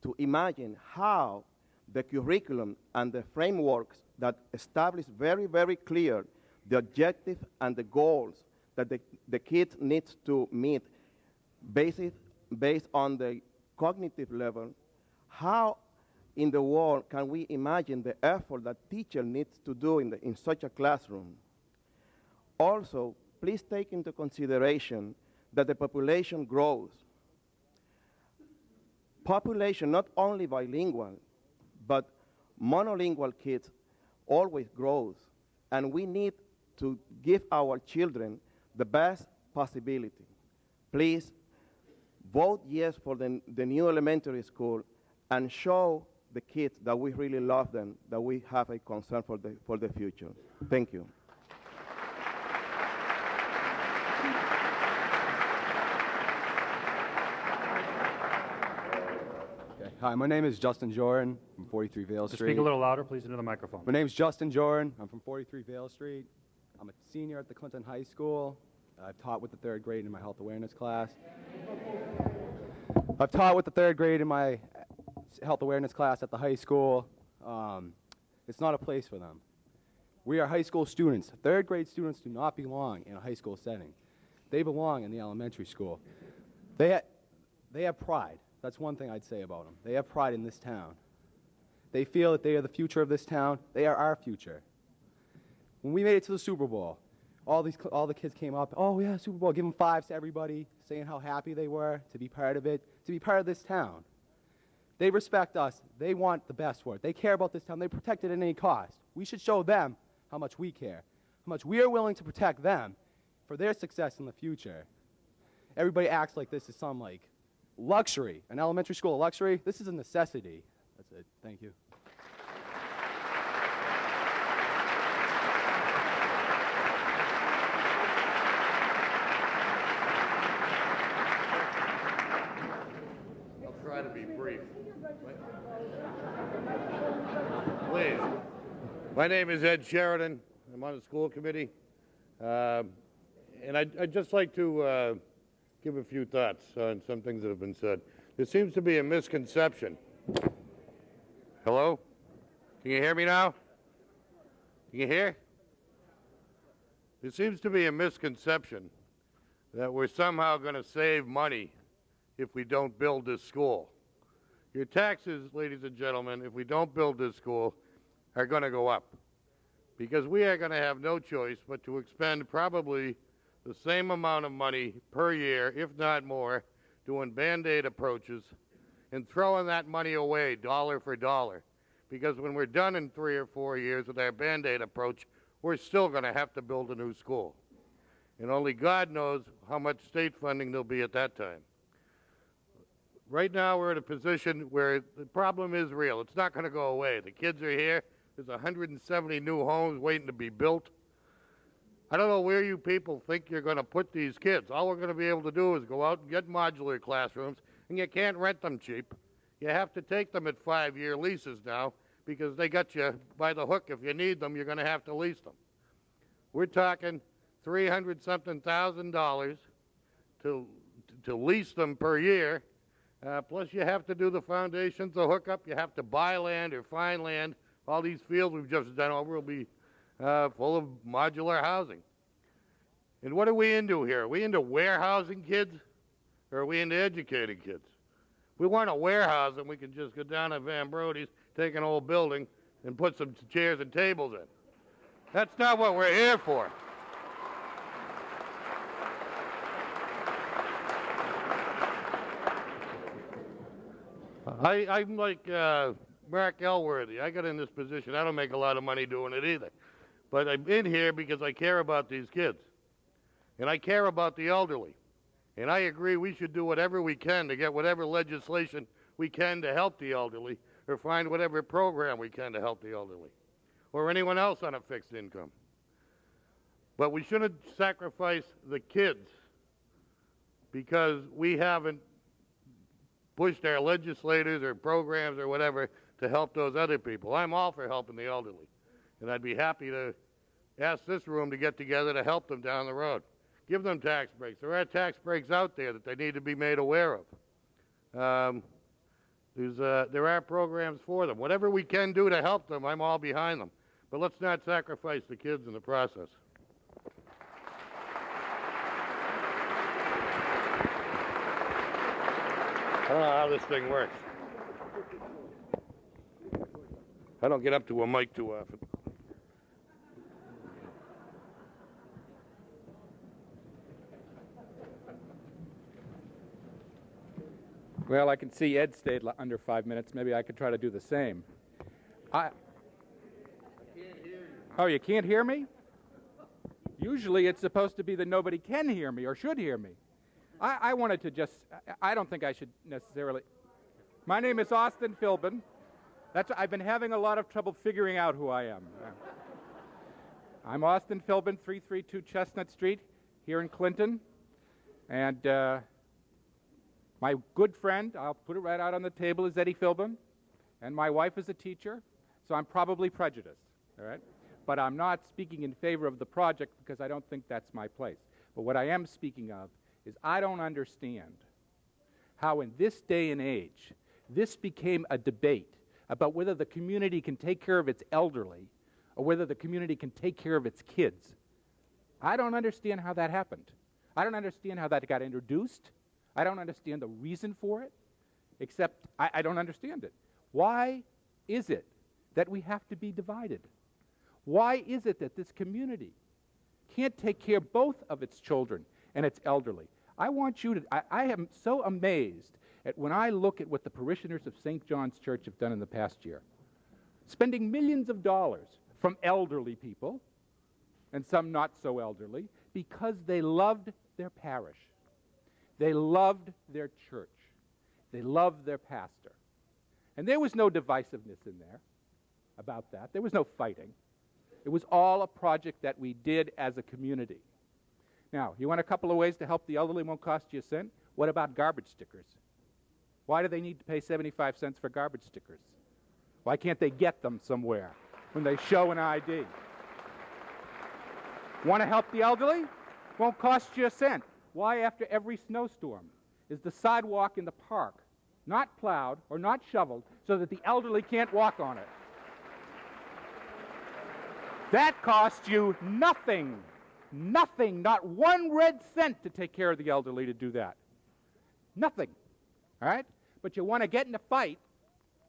to imagine how the curriculum and the frameworks that establish very, very clear the objective and the goals that the kids need to meet based on the cognitive level, how in the world can we imagine the effort that teacher needs to do in such a classroom? Also, please take into consideration that the population grows. Population, not only bilingual, but monolingual kids always grows, and we need to give our children the best possibility. Please vote yes for the new elementary school and show the kids that we really love them, that we have a concern for the future. Thank you. Hi, my name is Justin Joran from 43 Vale Street. Speak a little louder, please, into the microphone. My name is Justin Joran. I'm from 43 Vale Street. I'm a senior at the Clinton High School. I've taught with the third grade in my health awareness class. I've taught with the third grade in my health awareness class at the high school. It's not a place for them. We are high school students. Third grade students do not belong in a high school setting. They belong in the elementary school. They have pride. That's one thing I'd say about them. They have pride in this town. They feel that they are the future of this town. They are our future. When we made it to the Super Bowl, all the kids came up, oh yeah, Super Bowl, give them fives to everybody, saying how happy they were to be part of it, to be part of this town. They respect us. They want the best for it. They care about this town. They protect it at any cost. We should show them how much we care, how much we are willing to protect them for their success in the future. Everybody acts like this is some like luxury, an elementary school luxury. This is a necessity. That's it. Thank you. I'll try to be brief. Please. My name is Ed Sheridan. I'm on the school committee. And I'd just like to give a few thoughts on some things that have been said. There seems to be a misconception. Hello? Can you hear me now? Can you hear? There seems to be a misconception that we're somehow going to save money if we don't build this school. Your taxes, ladies and gentlemen, if we don't build this school, are going to go up. Because we are going to have no choice but to expend probably the same amount of money per year, if not more, doing Band-Aid approaches and throwing that money away dollar for dollar. Because when we're done in 3 or 4 years with our Band-Aid approach, we're still going to have to build a new school. And only God knows how much state funding there'll be at that time. Right now, we're in a position where the problem is real. It's not going to go away. The kids are here. There's 170 new homes waiting to be built. I don't know where you people think you're going to put these kids. All we're going to be able to do is go out and get modular classrooms, and you can't rent them cheap. You have to take them at 5-year leases now because they got you by the hook. If you need them, you're going to have to lease them. We're talking $300-something thousand to lease them per year. Plus, you have to do the foundations, the hookup. You have to buy land or find land. All these fields we've just done over will be full of modular housing. And what are we into here? Are we into warehousing kids, or are we into educating kids? If we want to warehouse them, we can just go down to Van Brody's, take an old building, and put some chairs and tables in. That's not what we're here for. I'm like Mark Elworthy. I got in this position. I don't make a lot of money doing it either. But I'm in here because I care about these kids. And I care about the elderly. And I agree we should do whatever we can to get whatever legislation we can to help the elderly, or find whatever program we can to help the elderly, or anyone else on a fixed income. But we shouldn't sacrifice the kids because we haven't pushed our legislators or programs or whatever to help those other people. I'm all for helping the elderly, and I'd be happy to ask this room to get together to help them down the road. Give them tax breaks. There are tax breaks out there that they need to be made aware of. There are programs for them. Whatever we can do to help them, I'm all behind them. But let's not sacrifice the kids in the process. I don't know how this thing works. I don't get up to a mic too often. Well, I can see Ed stayed under 5 minutes. Maybe I could try to do the same. Oh, you can't hear me? Usually it's supposed to be that nobody can hear me or should hear me. I wanted to just, I don't think I should necessarily. My name is Austin Philbin. I've been having a lot of trouble figuring out who I am. I'm Austin Philbin, 332 Chestnut Street here in Clinton. And my good friend, I'll put it right out on the table, is Eddie Philbin. And my wife is a teacher, so I'm probably prejudiced, all right? But I'm not speaking in favor of the project because I don't think that's my place. But what I am speaking of is I don't understand how in this day and age this became a debate about whether the community can take care of its elderly or whether the community can take care of its kids. I don't understand how that happened. I don't understand how that got introduced. I don't understand the reason for it, except I don't understand it. Why is it that we have to be divided? Why is it that this community can't take care both of its children and its elderly? I want you to, I am so amazed at when I look at what the parishioners of St. John's Church have done in the past year, spending millions of dollars from elderly people and some not so elderly, because they loved their parish. They loved their church. They loved their pastor. And there was no divisiveness in there about that. There was no fighting. It was all a project that we did as a community. Now, you want a couple of ways to help the elderly, won't cost you a cent? What about garbage stickers? Why do they need to pay 75 cents for garbage stickers? Why can't they get them somewhere when they show an ID? Want to help the elderly? Won't cost you a cent. Why, after every snowstorm, is the sidewalk in the park not plowed or not shoveled so that the elderly can't walk on it? That costs you nothing. Nothing, not 1 red cent to take care of the elderly to do that. Nothing. All right? But you want to get in a fight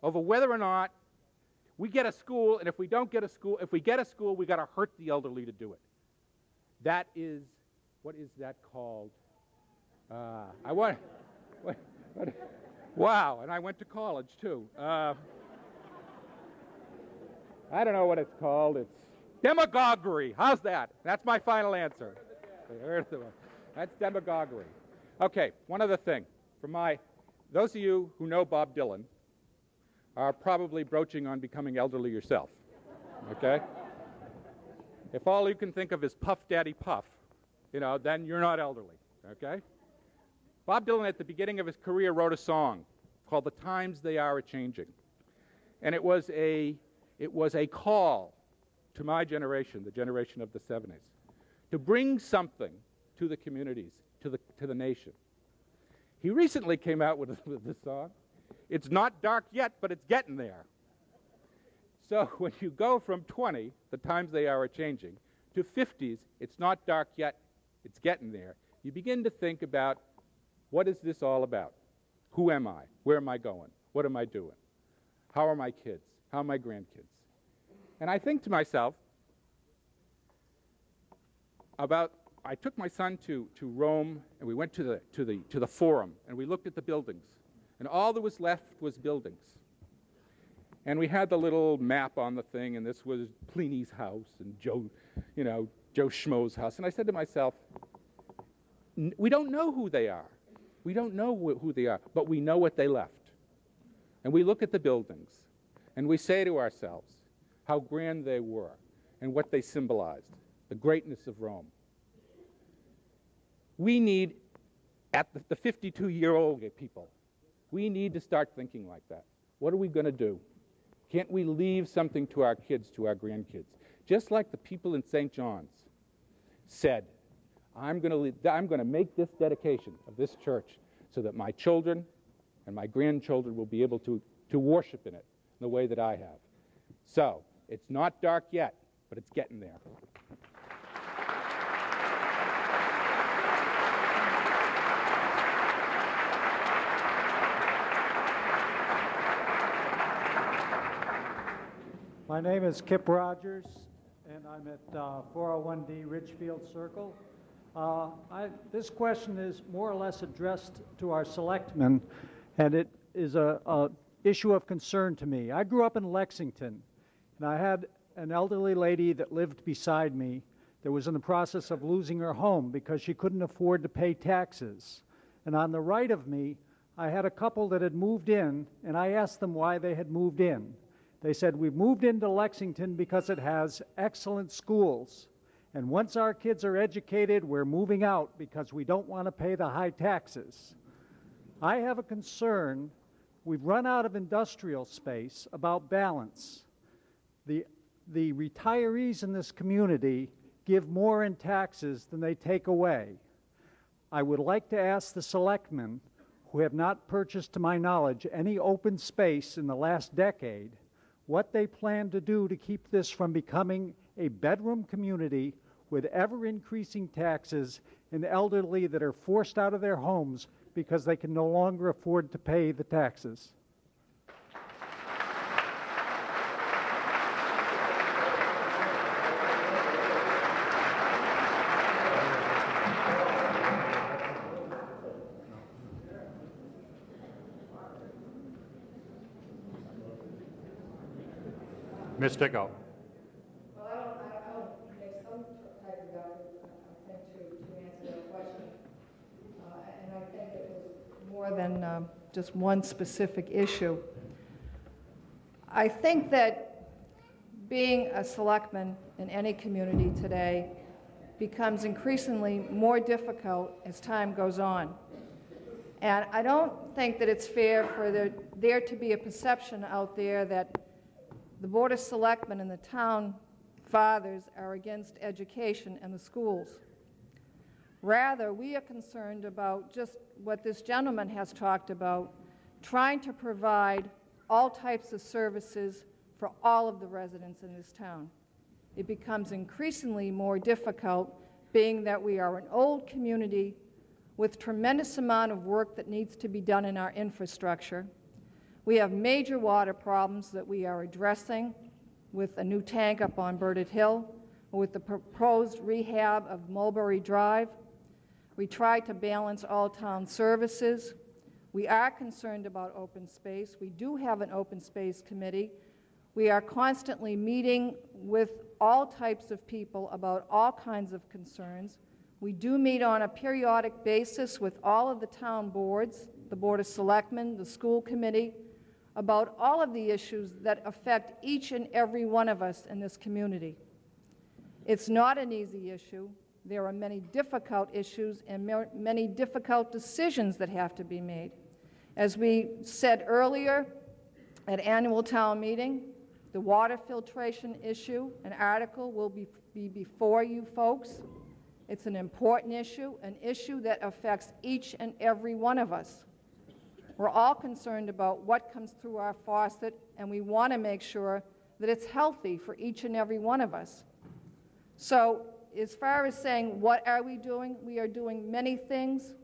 over whether or not we get a school, and if we don't get a school, if we get a school, we got to hurt the elderly to do it. That is, what is that called? Wow, and I went to college too. I don't know what it's called. It's demagoguery. How's that? That's my final answer. That's demagoguery. Okay, one other thing. Those of you who know Bob Dylan are probably broaching on becoming elderly yourself. Okay? If all you can think of is Puff Daddy Puff, then you're not elderly. Okay? Bob Dylan, at the beginning of his career, wrote a song called "The Times They Are A-Changing," and it was a call to my generation, the generation of the 70s, to bring something to the communities, to the nation. He recently came out with this song. It's not dark yet, but it's getting there. So when you go from 20, the times they are a-changing, to 50s, it's not dark yet, it's getting there, you begin to think about, what is this all about? Who am I? Where am I going? What am I doing? How are my kids? How are my grandkids? And I think to myself I took my son to Rome, and we went to the Forum, and we looked at the buildings, and all that was left was buildings. And we had the little map on the thing, and this was Pliny's house and Joe Schmo's house. And I said to myself, we don't know who they are. We don't know who they are, but we know what they left. And we look at the buildings, and we say to ourselves how grand they were and what they symbolized, the greatness of Rome. We need, at the 52-year-old people, we need to start thinking like that. What are we going to do? Can't we leave something to our kids, to our grandkids? Just like the people in St. John's said, I'm going to make this dedication of this church so that my children and my grandchildren will be able to worship in it in the way that I have. So, it's not dark yet, but it's getting there. My name is Kip Rogers, and I'm at 401D Ridgefield Circle. This question is more or less addressed to our selectmen, and it is a issue of concern to me. I grew up in Lexington, and I had an elderly lady that lived beside me that was in the process of losing her home because she couldn't afford to pay taxes. And on the right of me, I had a couple that had moved in, and I asked them why they had moved in. They said, we've moved into Lexington because it has excellent schools. And once our kids are educated, we're moving out because we don't want to pay the high taxes. I have a concern. We've run out of industrial space about balance. The retirees in this community give more in taxes than they take away. I would like to ask the selectmen, who have not purchased, to my knowledge, any open space in the last decade, what they plan to do to keep this from becoming a bedroom community with ever-increasing taxes and elderly that are forced out of their homes because they can no longer afford to pay the taxes. Ms. Dicko. Well, I don't make some more than just one specific issue. I think that being a selectman in any community today becomes increasingly more difficult as time goes on. And I don't think that it's fair for there to be a perception out there that the Board of Selectmen and the town fathers are against education and the schools. Rather, we are concerned about just what this gentleman has talked about, trying to provide all types of services for all of the residents in this town. It becomes increasingly more difficult, being that we are an old community with tremendous amount of work that needs to be done in our infrastructure. We have major water problems that we are addressing with a new tank up on Burdett Hill, with the proposed rehab of Mulberry Drive. We try to balance all town services. We are concerned about open space. We do have an open space committee. We are constantly meeting with all types of people about all kinds of concerns. We do meet on a periodic basis with all of the town boards, the Board of Selectmen, the school committee, about all of the issues that affect each and every one of us in this community. It's not an easy issue. There are many difficult issues and many difficult decisions that have to be made. As we said earlier at annual town meeting, the water filtration issue, an article will be before you folks. It's an important issue, an issue that affects each and every one of us. We're all concerned about what comes through our faucet, and we want to make sure that it's healthy for each and every one of us. So as far as saying what are we doing, we are doing many things.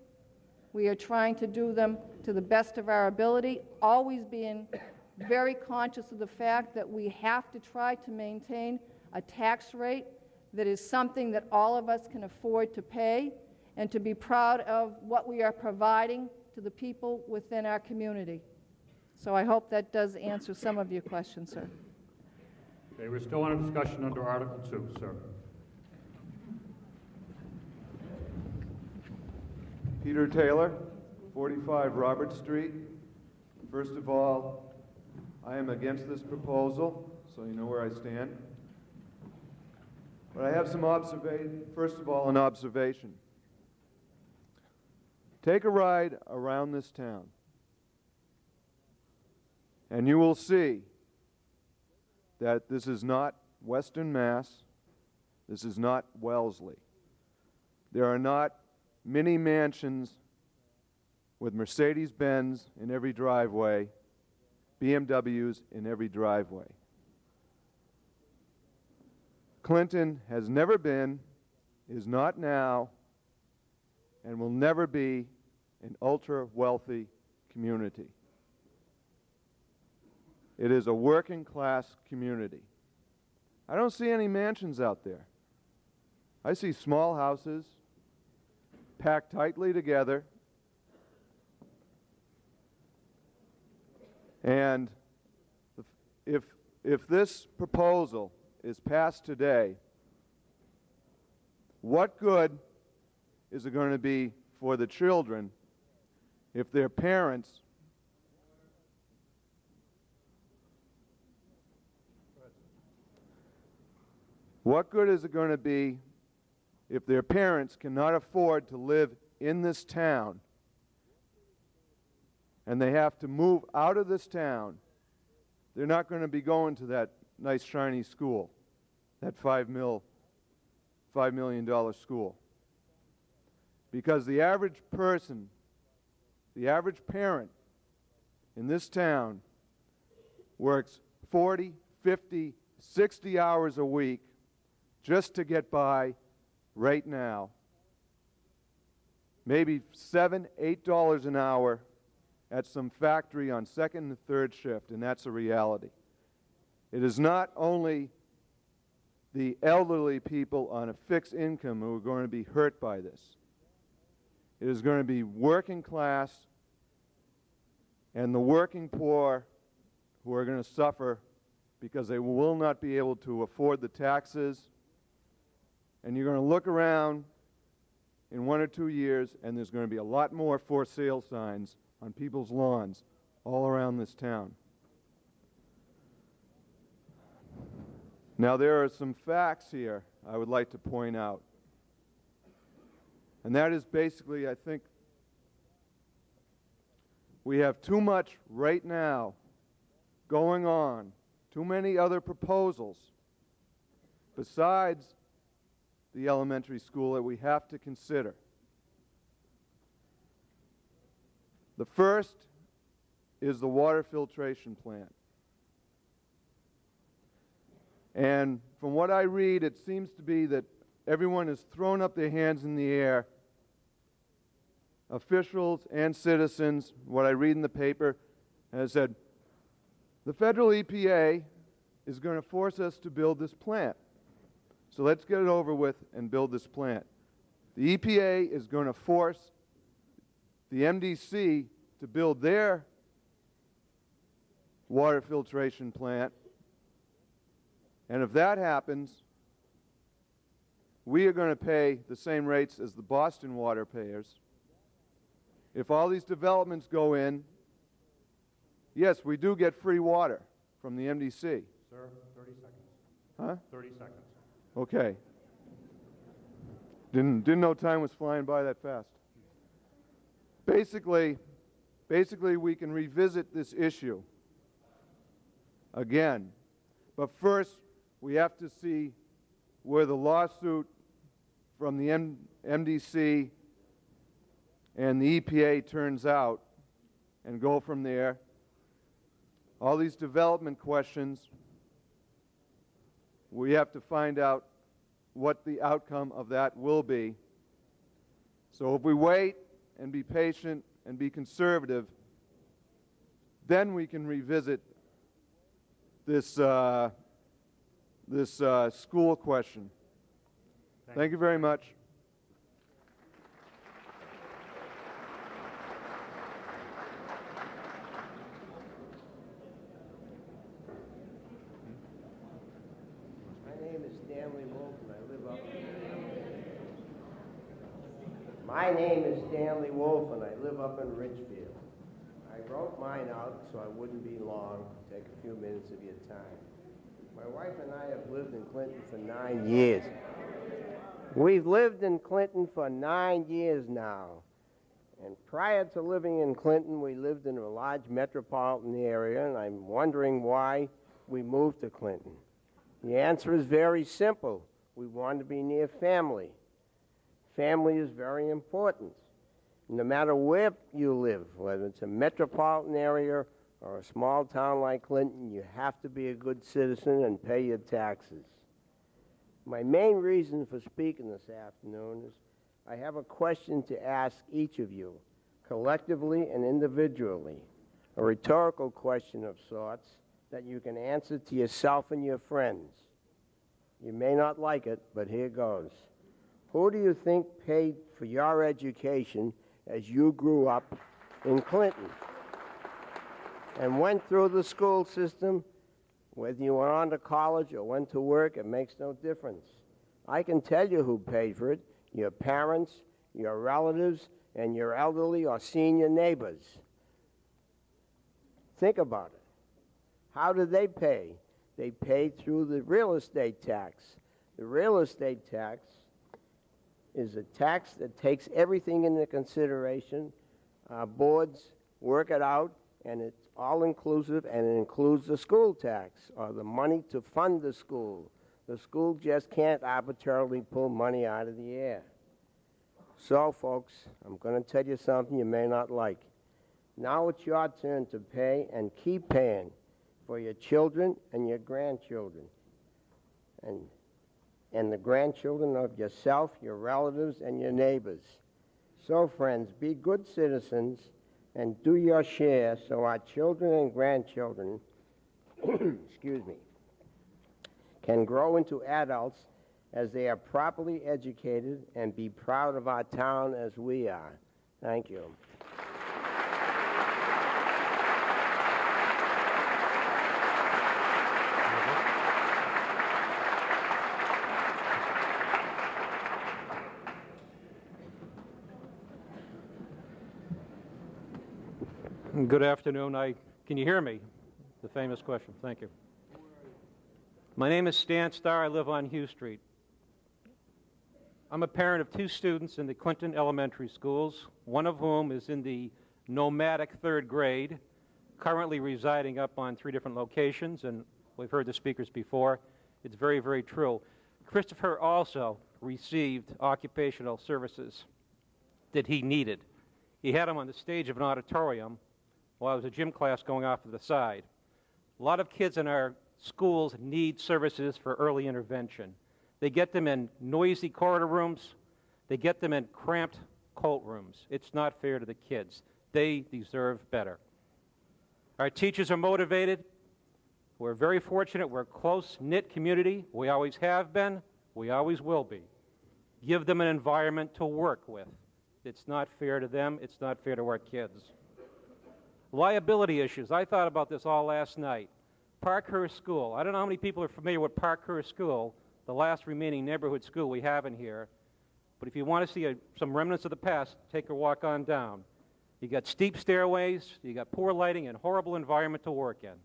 We are trying to do them to the best of our ability, always being very conscious of the fact that we have to try to maintain a tax rate that is something that all of us can afford to pay, and to be proud of what we are providing to the people within our community. So I hope that does answer some of your questions, sir. Okay, we're still in a discussion under Article 2, sir. Peter Taylor, 45 Robert Street. First of all, I am against this proposal, so you know where I stand. But I have some observation. First of all, an observation. Take a ride around this town, and you will see that this is not Western Mass. This is not Wellesley. There are not mini mansions with Mercedes-Benz in every driveway, BMWs in every driveway. Clinton has never been, is not now, and will never be an ultra-wealthy community. It is a working-class community. I don't see any mansions out there. I see small houses packed tightly together, and if this proposal is passed today, what good is it going to be for the children if their parents cannot afford to live in this town and they have to move out of this town? They're not going to be going to that nice shiny school, that $5 million school. Because the average person, the average parent in this town works 40, 50, 60 hours a week just to get by right now. Maybe $7, $8 an hour at some factory on second and third shift, and that's a reality. It is not only the elderly people on a fixed income who are going to be hurt by this. It is going to be working class and the working poor who are going to suffer because they will not be able to afford the taxes. And you're going to look around in 1 or 2 years and there's going to be a lot more for sale signs on people's lawns all around this town. Now, there are some facts here I would like to point out. And that is basically, I think, we have too much right now going on, too many other proposals besides the elementary school that we have to consider. The first is the water filtration plant. And from what I read, it seems to be that everyone has thrown up their hands in the air. Officials and citizens, what I read in the paper, has said, the federal EPA is going to force us to build this plant. So let's get it over with and build this plant. The EPA is going to force the MDC to build their water filtration plant. And if that happens, we are going to pay the same rates as the Boston water payers. If all these developments go in, yes, we do get free water from the MDC. Sir, 30 seconds. Huh? 30 seconds. Okay. Didn't know time was flying by that fast. Basically, we can revisit this issue again. But first, we have to see where the lawsuit from the MDC and the EPA turns out and go from there. All these development questions, we have to find out what the outcome of that will be. So if we wait and be patient and be conservative, then we can revisit this school question. Thank you very much. My name is Stanley Wolf, and I live up in Richfield. I wrote mine out so I wouldn't be long, take a few minutes of your time. My wife and I have lived in Clinton for 9 years. We've lived in Clinton for 9 years now. And prior to living in Clinton, we lived in a large metropolitan area, and I'm wondering why we moved to Clinton. The answer is very simple. We wanted to be near family. Family is very important. No matter where you live, whether it's a metropolitan area or a small town like Clinton, you have to be a good citizen and pay your taxes. My main reason for speaking this afternoon is I have a question to ask each of you, collectively and individually, a rhetorical question of sorts that you can answer to yourself and your friends. You may not like it, but here goes. Who do you think paid for your education as you grew up in Clinton and went through the school system? Whether you went on to college or went to work, it makes no difference. I can tell you who paid for it: your parents, your relatives, and your elderly or senior neighbors. Think about it. How did they pay? They paid through the real estate tax. The real estate tax is a tax that takes everything into consideration. Boards work it out, and it's all-inclusive, and it includes the school tax, or the money to fund the school. The school just can't arbitrarily pull money out of the air. So, folks, I'm going to tell you something you may not like. Now it's your turn to pay and keep paying for your children and your grandchildren, and the grandchildren of yourself, your relatives, and your neighbors. So, friends, be good citizens and do your share so our children and grandchildren excuse me, can grow into adults as they are properly educated and be proud of our town as we are. Thank you. Good afternoon. Can you hear me? The famous question. Thank you. My name is Stan Starr. I live on Hugh Street. I'm a parent of 2 students in the Clinton Elementary Schools, one of whom is in the nomadic 3rd grade, currently residing up on 3 different locations, and we've heard the speakers before. It's very, very true. Christopher also received occupational services that he needed. He had them on the stage of an auditorium while there was a gym class going off to the side. A lot of kids in our schools need services for early intervention. They get them in noisy corridor rooms. They get them in cramped coat rooms. It's not fair to the kids. They deserve better. Our teachers are motivated. We're very fortunate. We're a close-knit community. We always have been. We always will be. Give them an environment to work with. It's not fair to them. It's not fair to our kids. Liability issues. I thought about this all last night. Parkhurst School. I don't know how many people are familiar with Parkhurst School, the last remaining neighborhood school we have in here. But if you want to see some remnants of the past, take a walk on down. You got steep stairways, you got poor lighting, and horrible environment to work in.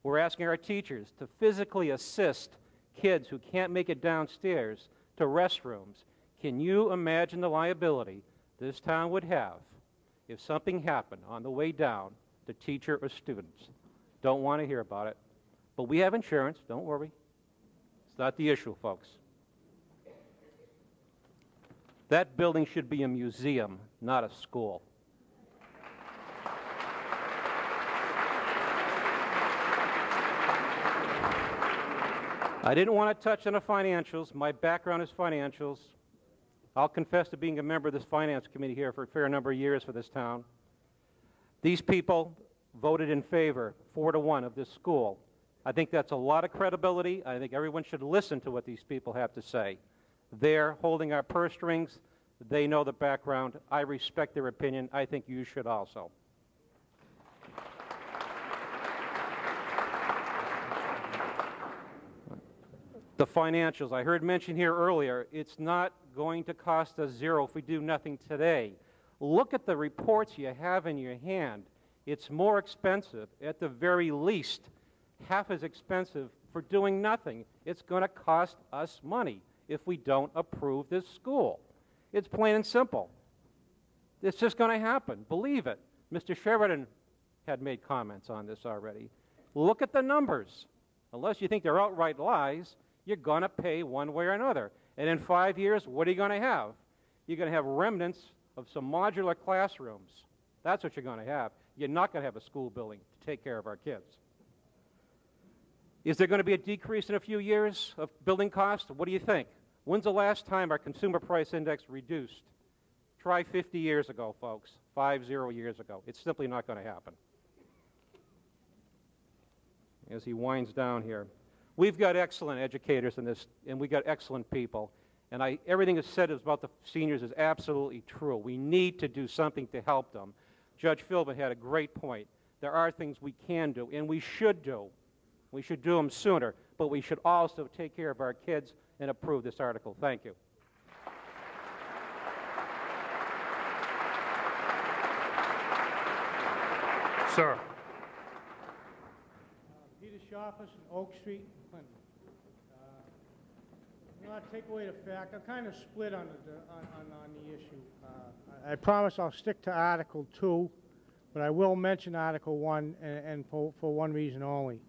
We're asking our teachers to physically assist kids who can't make it downstairs to restrooms. Can you imagine the liability this town would have if something happened on the way down to teacher or students? Don't want to hear about it. But we have insurance, don't worry. It's not the issue, folks. That building should be a museum, not a school. I didn't want to touch on the financials. My background is financials. I'll confess to being a member of this finance committee here for a fair number of years for this town. These people voted in favor, 4-1, of this school. I think that's a lot of credibility. I think everyone should listen to what these people have to say. They're holding our purse strings. They know the background. I respect their opinion. I think you should also. The financials, I heard mentioned here earlier, it's not going to cost us zero if we do nothing today. Look at the reports you have in your hand. It's more expensive, at the very least, half as expensive for doing nothing. It's going to cost us money if we don't approve this school. It's plain and simple. It's just going to happen. Believe it. Mr. Sheridan had made comments on this already. Look at the numbers. Unless you think they're outright lies, you're going to pay one way or another. And in 5 years, what are you going to have? You're going to have remnants of some modular classrooms. That's what you're going to have. You're not going to have a school building to take care of our kids. Is there going to be a decrease in a few years of building costs? What do you think? When's the last time our consumer price index reduced? Try 50 years ago, folks. 50 years ago. It's simply not going to happen. As he winds down here. We've got excellent educators in this, and we've got excellent people. And everything that's said about the seniors is absolutely true. We need to do something to help them. Judge Philbin had a great point. There are things we can do, and we should do. We should do them sooner, but we should also take care of our kids and approve this article. Thank you. Sir. Peter Schaffers, Oak Street, Clinton. Not take away the fact, I'm kind of split on the issue. I promise I'll stick to Article 2, but I will mention Article 1, and for one reason only.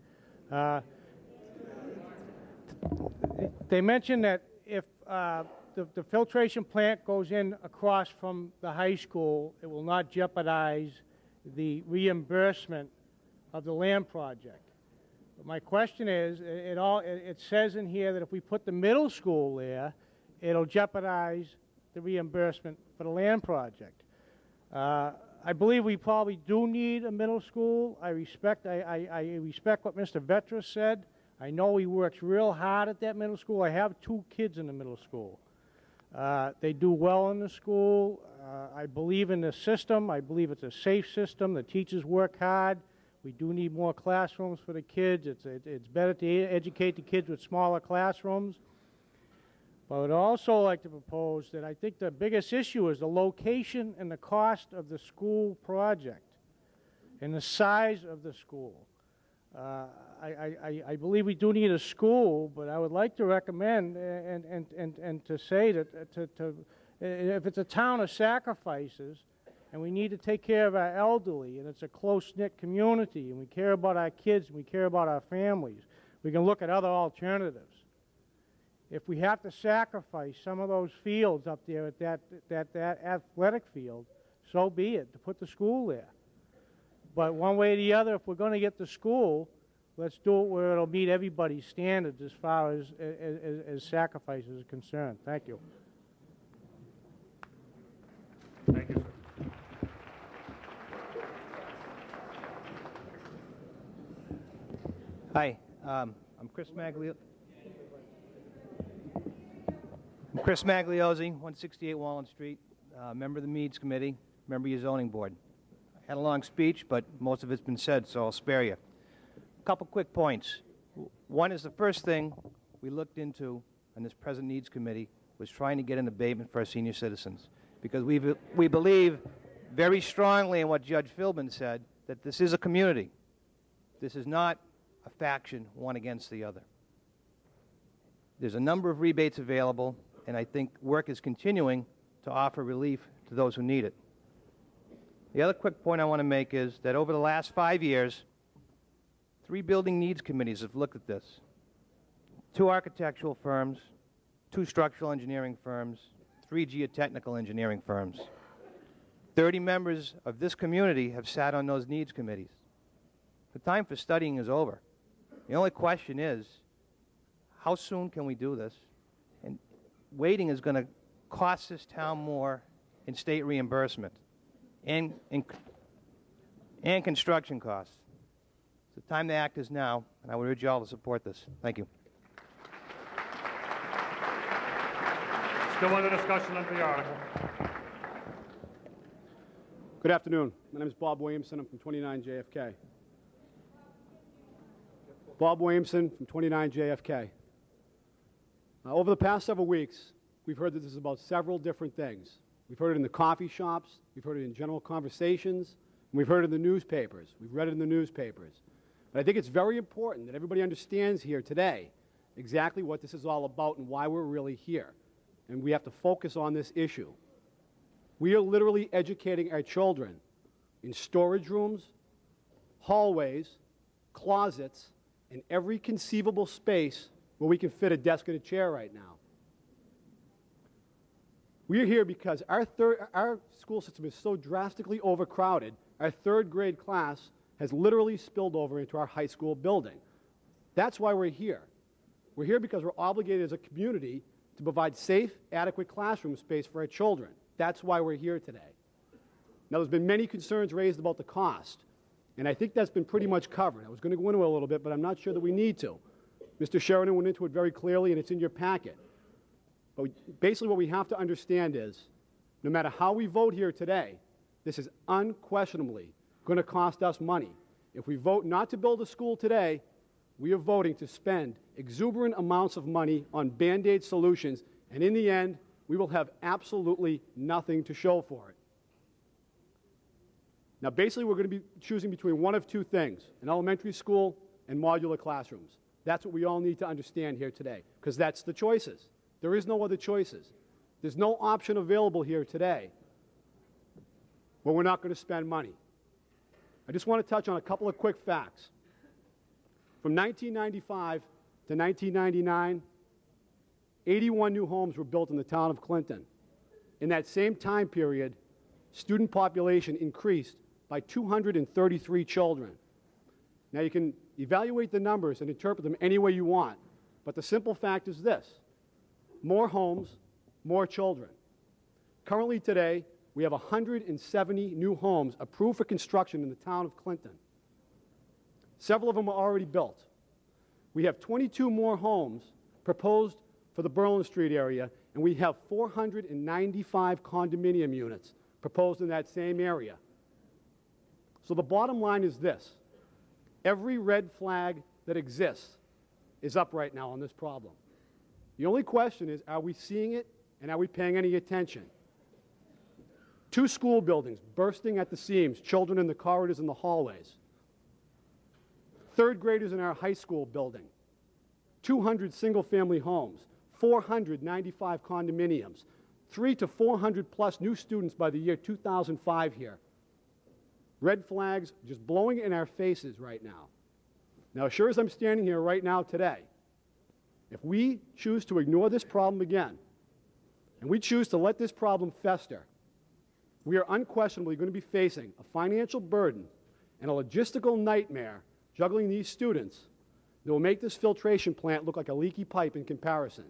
They mentioned that if the filtration plant goes in across from the high school, it will not jeopardize the reimbursement of the land project. But my question is, it says in here that if we put the middle school there, it'll jeopardize the reimbursement for the land project. I believe we probably do need a middle school. I respect what Mr. Vetras said. I know he works real hard at that middle school. I have 2 kids in the middle school. They do well in the school. I believe in the system. I believe it's a safe system. The teachers work hard. We do need more classrooms for the kids. It's better to educate the kids with smaller classrooms. But I would also like to propose that I think the biggest issue is the location and the cost of the school project. and the size of the school. I believe we do need a school, but I would like to recommend and to say that if it's a town of sacrifices and we need to take care of our elderly and it's a close-knit community and we care about our kids and we care about our families, we can look at other alternatives. If we have to sacrifice some of those fields up there at that athletic field, so be it, to put the school there. But one way or the other, if we're going to get the school, let's do it where it'll meet everybody's standards as far as sacrifices are concerned. Thank you. Thank you, sir. Hi, I'm Chris Magliozzi. Chris Magliozzi, 168 Wallen Street, member of the Meads Committee, member of your zoning board. I had a long speech, but most of it's been said, so I'll spare you. A couple quick points. One is the first thing we looked into on this present needs committee was trying to get an abatement for our senior citizens, because we believe very strongly in what Judge Philbin said, that this is a community. This is not a faction, one against the other. There's a number of rebates available, and I think work is continuing to offer relief to those who need it. The other quick point I want to make is that over the last 5 years, 3 building needs committees have looked at this. 2 architectural firms, 2 structural engineering firms, 3 geotechnical engineering firms. 30 members of this community have sat on those needs committees. The time for studying is over. The only question is, how soon can we do this? And waiting is going to cost this town more in state reimbursement and construction costs. The time to act is now, and I would urge you all to support this. Thank you. Still under discussion under the article. Good afternoon. My name is Bob Williamson. I'm from 29 JFK. Bob Williamson from 29 JFK. Over the past several weeks, we've heard that this is about several different things. We've heard it in the coffee shops, we've heard it in general conversations, and we've heard it in the newspapers. We've read it in the newspapers. But I think it's very important that everybody understands here today exactly what this is all about and why we're really here. And we have to focus on this issue. We are literally educating our children in storage rooms, hallways, closets, in every conceivable space where we can fit a desk and a chair right now. We are here because our school system is so drastically overcrowded, our 3rd grade class has literally spilled over into our high school building. That's why we're here. We're here because we're obligated as a community to provide safe, adequate classroom space for our children. That's why we're here today. Now, there's been many concerns raised about the cost, and I think that's been pretty much covered. I was going to go into it a little bit, but I'm not sure that we need to. Mr. Sheridan went into it very clearly, and it's in your packet. But basically what we have to understand is, no matter how we vote here today, this is unquestionably going to cost us money. If we vote not to build a school today, we are voting to spend exuberant amounts of money on Band-Aid solutions, and in the end, we will have absolutely nothing to show for it. Now, basically, we're going to be choosing between one of 2 things, an elementary school and modular classrooms. That's what we all need to understand here today, because that's the choices. There is no other choices. There's no option available here today where we're not going to spend money. I just want to touch on a couple of quick facts. From 1995 to 1999, 81 new homes were built in the town of Clinton. In that same time period, student population increased by 233 children. Now, you can evaluate the numbers and interpret them any way you want, but the simple fact is this: more homes, more children. Currently today, we have 170 new homes approved for construction in the town of Clinton. Several of them are already built. We have 22 more homes proposed for the Berlin Street area, and we have 495 condominium units proposed in that same area. So the bottom line is this: every red flag that exists is up right now on this problem. The only question is, are we seeing it and are we paying any attention? 2 school buildings bursting at the seams, children in the corridors and the hallways. 3rd graders in our high school building. 200 single-family homes. 495 condominiums. 300 to 400 plus new students by the year 2005 here. Red flags just blowing in our faces right now. Now, as sure as I'm standing here right now today, if we choose to ignore this problem again, and we choose to let this problem fester, we are unquestionably going to be facing a financial burden and a logistical nightmare juggling these students that will make this filtration plant look like a leaky pipe in comparison.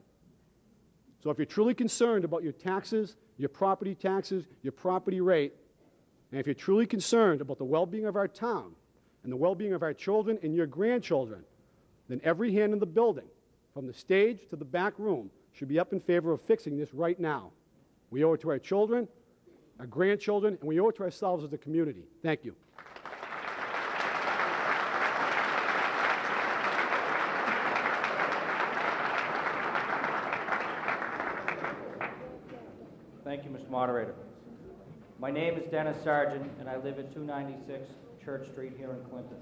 So if you're truly concerned about your taxes, your property rate, and if you're truly concerned about the well-being of our town and the well-being of our children and your grandchildren, then every hand in the building, from the stage to the back room, should be up in favor of fixing this right now. We owe it to our children, our grandchildren, and we owe it to ourselves as a community. Thank you. Thank you, Mr. Moderator. My name is Dennis Sargent, and I live at 296 Church Street here in Clinton.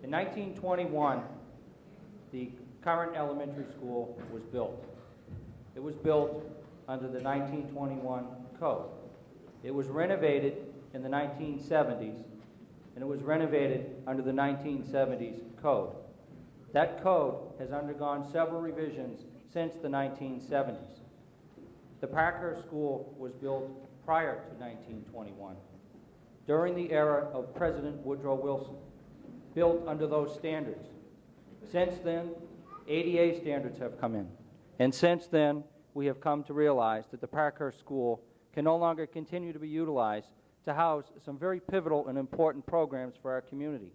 In 1921, the current elementary school was built. It was built under the 1921 code. It was renovated in the 1970s, and it was renovated under the 1970s code. That code has undergone several revisions since the 1970s. The Parkhurst School was built prior to 1921, during the era of President Woodrow Wilson, built under those standards. Since then, ADA standards have come in, and since then, we have come to realize that the Parkhurst School can no longer continue to be utilized to house some very pivotal and important programs for our community.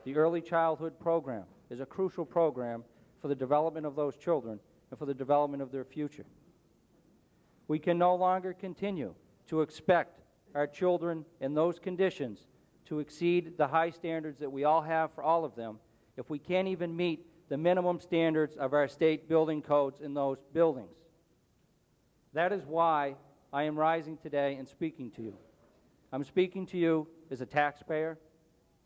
The Early Childhood Program is a crucial program for the development of those children and for the development of their future. We can no longer continue to expect our children in those conditions to exceed the high standards that we all have for all of them if we can't even meet the minimum standards of our state building codes in those buildings. That is why I am rising today and speaking to you. I'm speaking to you as a taxpayer.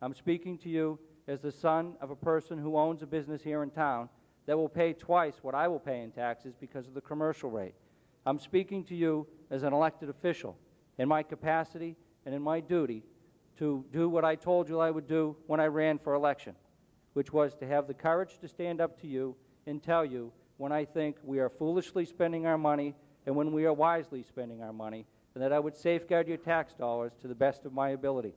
I'm speaking to you as the son of a person who owns a business here in town that will pay twice what I will pay in taxes because of the commercial rate. I'm speaking to you as an elected official in my capacity and in my duty to do what I told you I would do when I ran for election, which was to have the courage to stand up to you and tell you when I think we are foolishly spending our money and when we are wisely spending our money, and that I would safeguard your tax dollars to the best of my ability.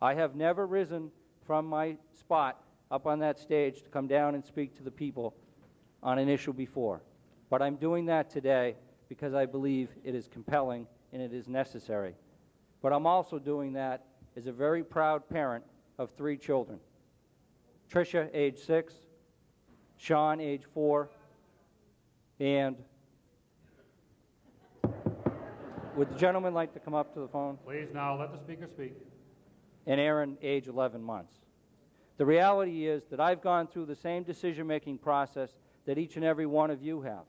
I have never risen from my spot up on that stage to come down and speak to the people on an issue before, but I'm doing that today because I believe it is compelling and it is necessary. But I'm also doing that as a very proud parent of 3 children. Tricia, age 6, Sean, age 4, and would the gentleman like to come up to the phone? Please now let the speaker speak. And Aaron, age 11 months. The reality is that I've gone through the same decision-making process that each and every one of you have.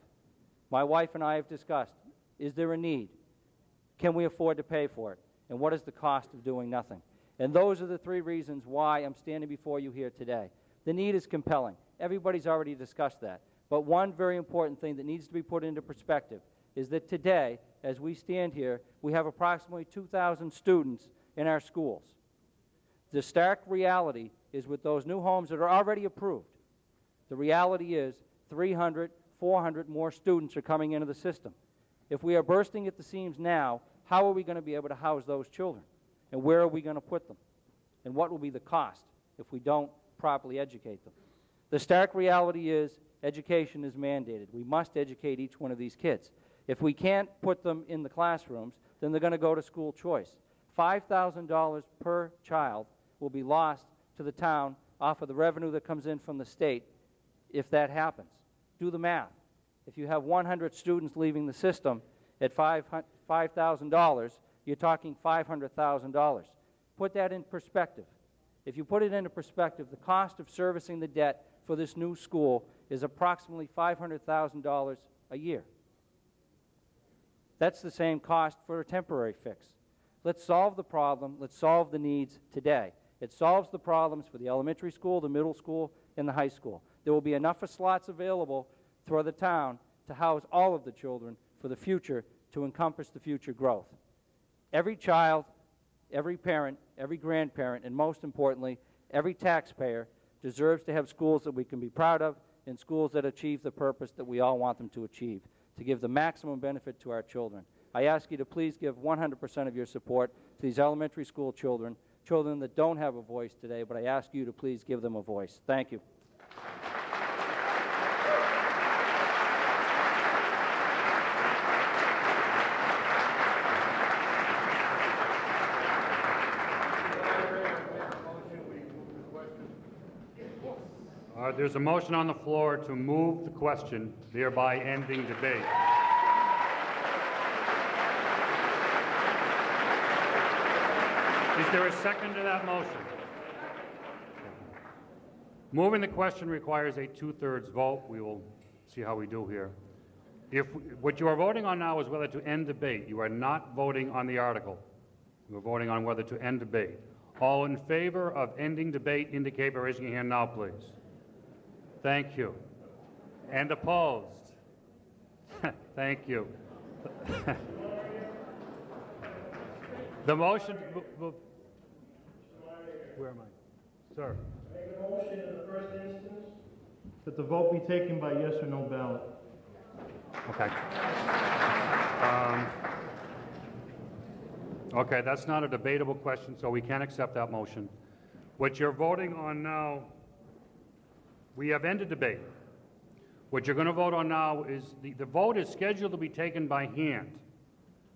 My wife and I have discussed, is there a need? Can we afford to pay for it? And what is the cost of doing nothing? And those are the 3 reasons why I'm standing before you here today. The need is compelling. Everybody's already discussed that. But one very important thing that needs to be put into perspective is that today, as we stand here, we have approximately 2,000 students in our schools. The stark reality is with those new homes that are already approved, the reality is 300, 400 more students are coming into the system. If we are bursting at the seams now, how are we going to be able to house those children? And where are we going to put them? And what will be the cost if we don't properly educate them? The stark reality is education is mandated. We must educate each one of these kids. If we can't put them in the classrooms, then they're going to go to school choice. $5,000 per child will be lost to the town off of the revenue that comes in from the state if that happens. Do the math. If you have 100 students leaving the system at $5,000, you're talking $500,000. Put that in perspective. If you put it into perspective, the cost of servicing the debt for this new school is approximately $500,000 a year. That's the same cost for a temporary fix. Let's solve the problem. Let's solve the needs today. It solves the problems for the elementary school, the middle school, and the high school. There will be enough slots available for the town to house all of the children for the future, to encompass the future growth. Every child, every parent, every grandparent, and most importantly, every taxpayer deserves to have schools that we can be proud of and schools that achieve the purpose that we all want them to achieve, to give the maximum benefit to our children. I ask you to please give 100% of your support to these elementary school children, children that don't have a voice today, but I ask you to please give them a voice. Thank you. There's a motion on the floor to move the question, thereby ending debate. Is there a second to that motion? Moving the question requires a 2/3 vote. We will see how we do here. What you are voting on now is whether to end debate. You are not voting on the article. You are voting on whether to end debate. All in favor of ending debate indicate by raising your hand now, please. Thank you. And opposed? Thank you. The motion... Where am I? Sir. Make a motion in the first instance that the vote be taken by yes or no ballot. Okay. Okay, that's not a debatable question, so we can't accept that motion. What you're voting on now, we have ended debate. What you're going to vote on now is, the vote is scheduled to be taken by hand.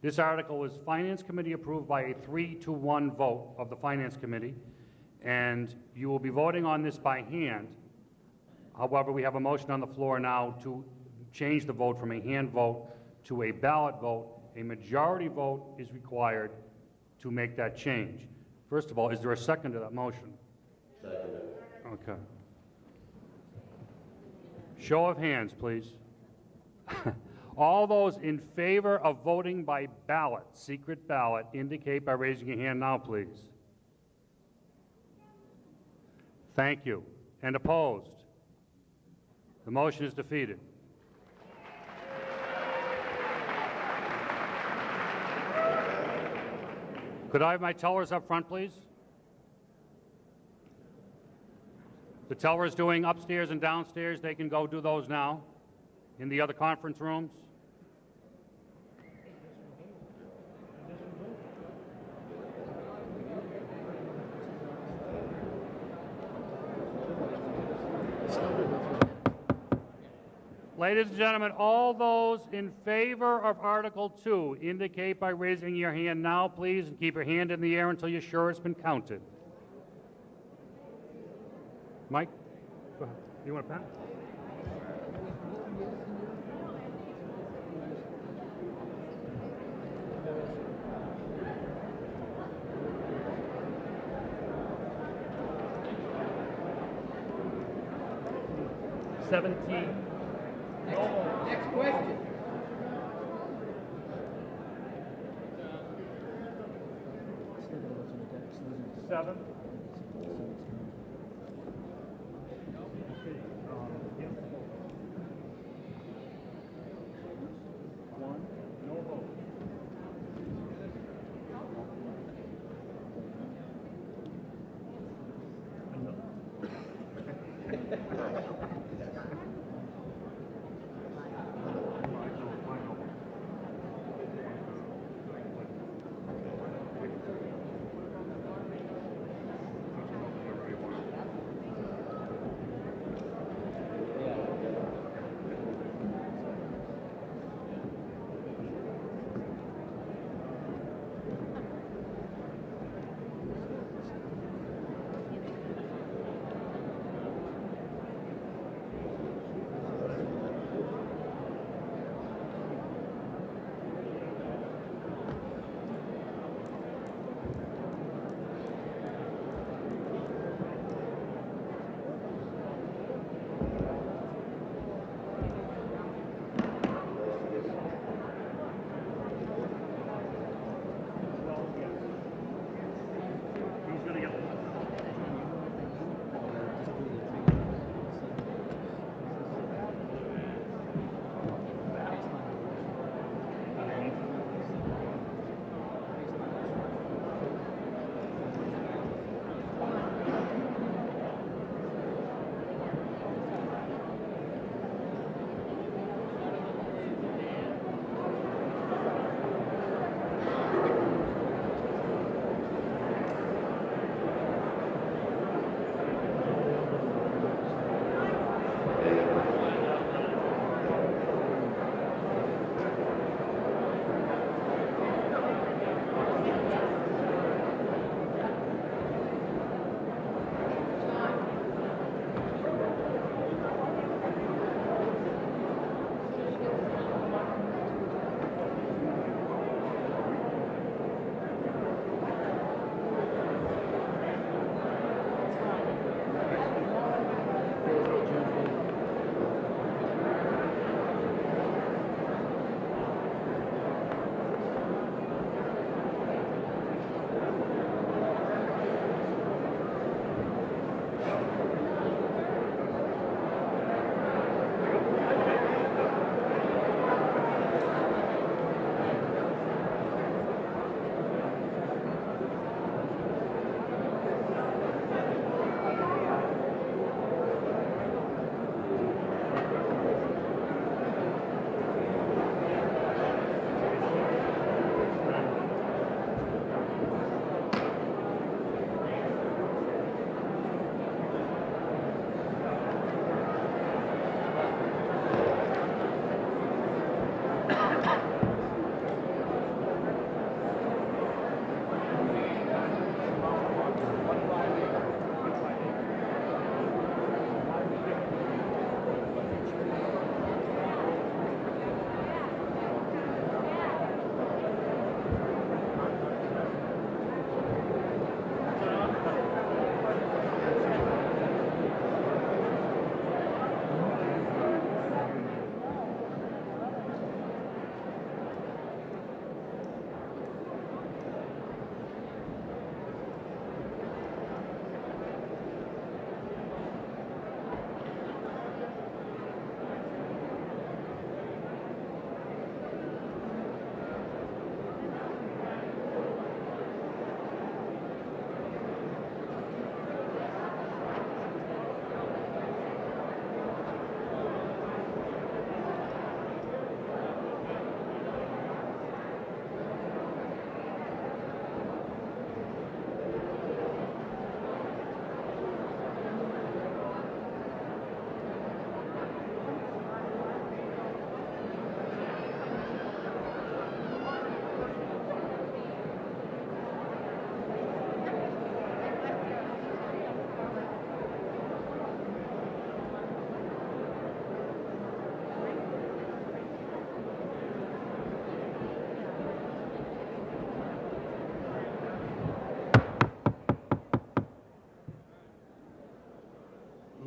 This article is Finance Committee approved by a 3-to-1 vote of the Finance Committee, and you will be voting on this by hand. However, we have a motion on the floor now to change the vote from a hand vote to a ballot vote. A majority vote is required to make that change. First of all, is there a second to that motion? Second. Okay. Show of hands, please. All those in favor of voting by ballot, secret ballot, indicate by raising your hand now, please. Thank you. And opposed? The motion is defeated. Could I have my tellers up front, please? The tellers doing upstairs and downstairs, they can go do those now in the other conference rooms. Ladies and gentlemen, all those in favor of Article 2 indicate by raising your hand now, please, and keep your hand in the air until you're sure it's been counted. Mike, go ahead. You want a pen? Next question. Seven.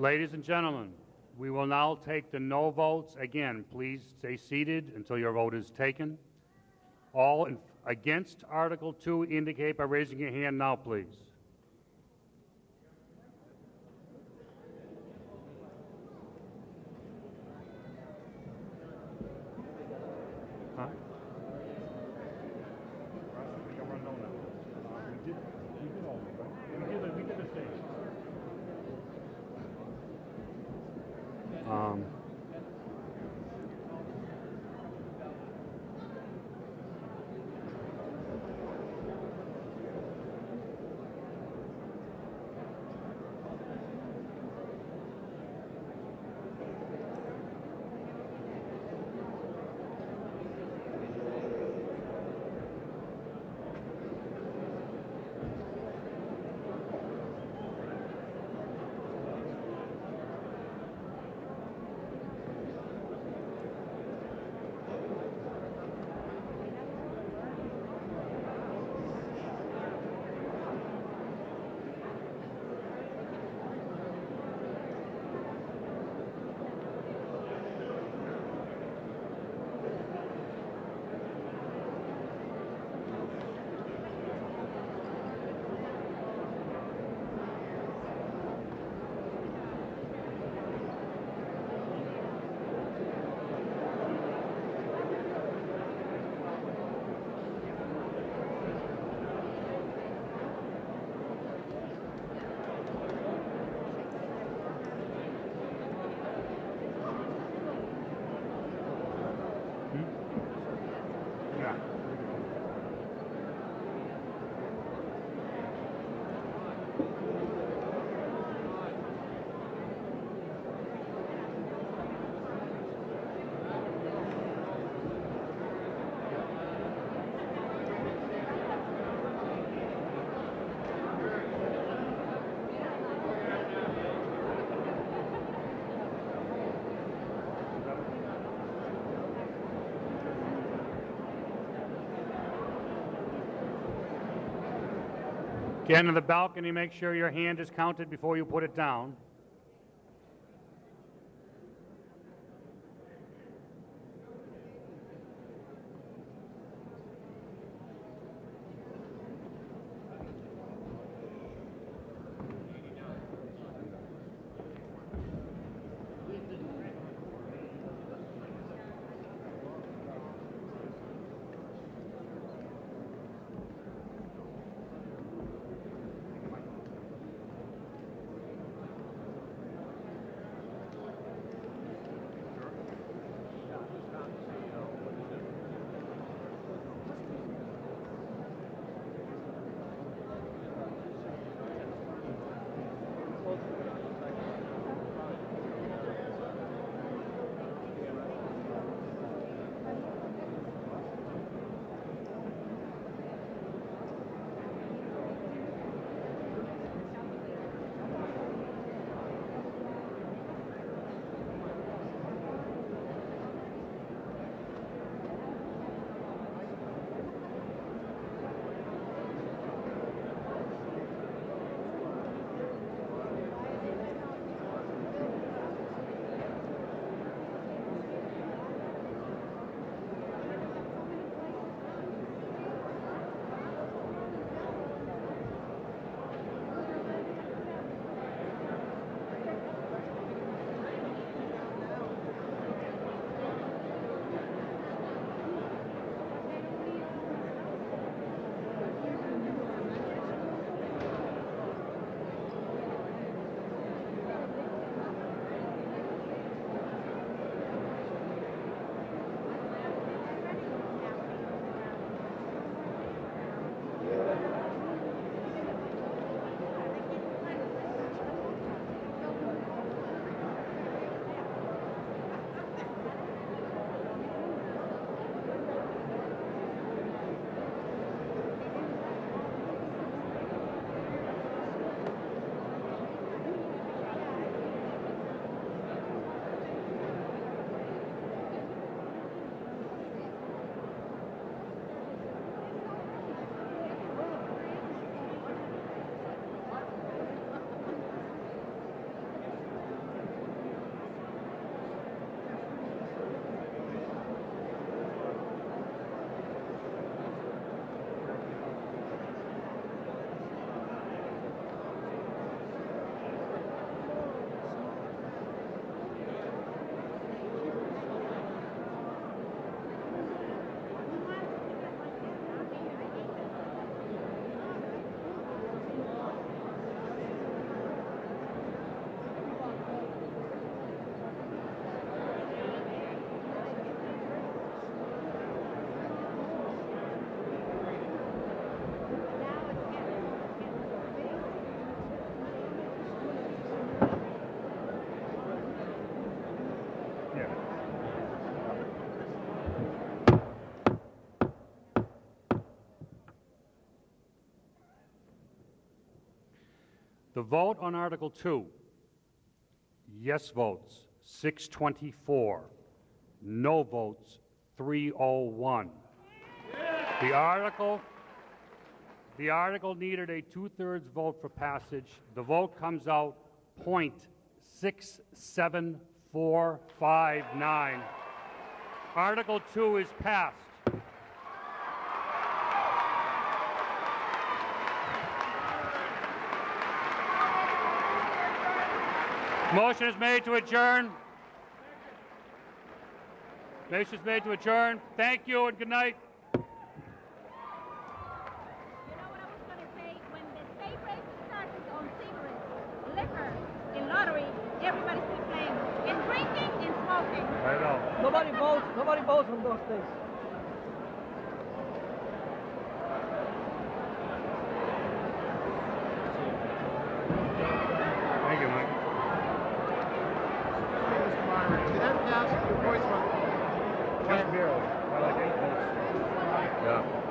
Ladies and gentlemen, we will now take the no votes. Again, please stay seated until your vote is taken. All against Article 2 indicate by raising your hand now, please. Huh? Again, in the balcony, make sure your hand is counted before you put it down. The vote on Article 2, yes votes, 624. No votes, 301. The article needed a two-thirds vote for passage. The vote comes out .67459. Article 2 is passed. Motion is made to adjourn. Motion is made to adjourn. Thank you and good night. I know. Nobody votes on those things. Thank you, Mike. Did that pass your voice vote? Just barely. By like 8 votes. Yeah.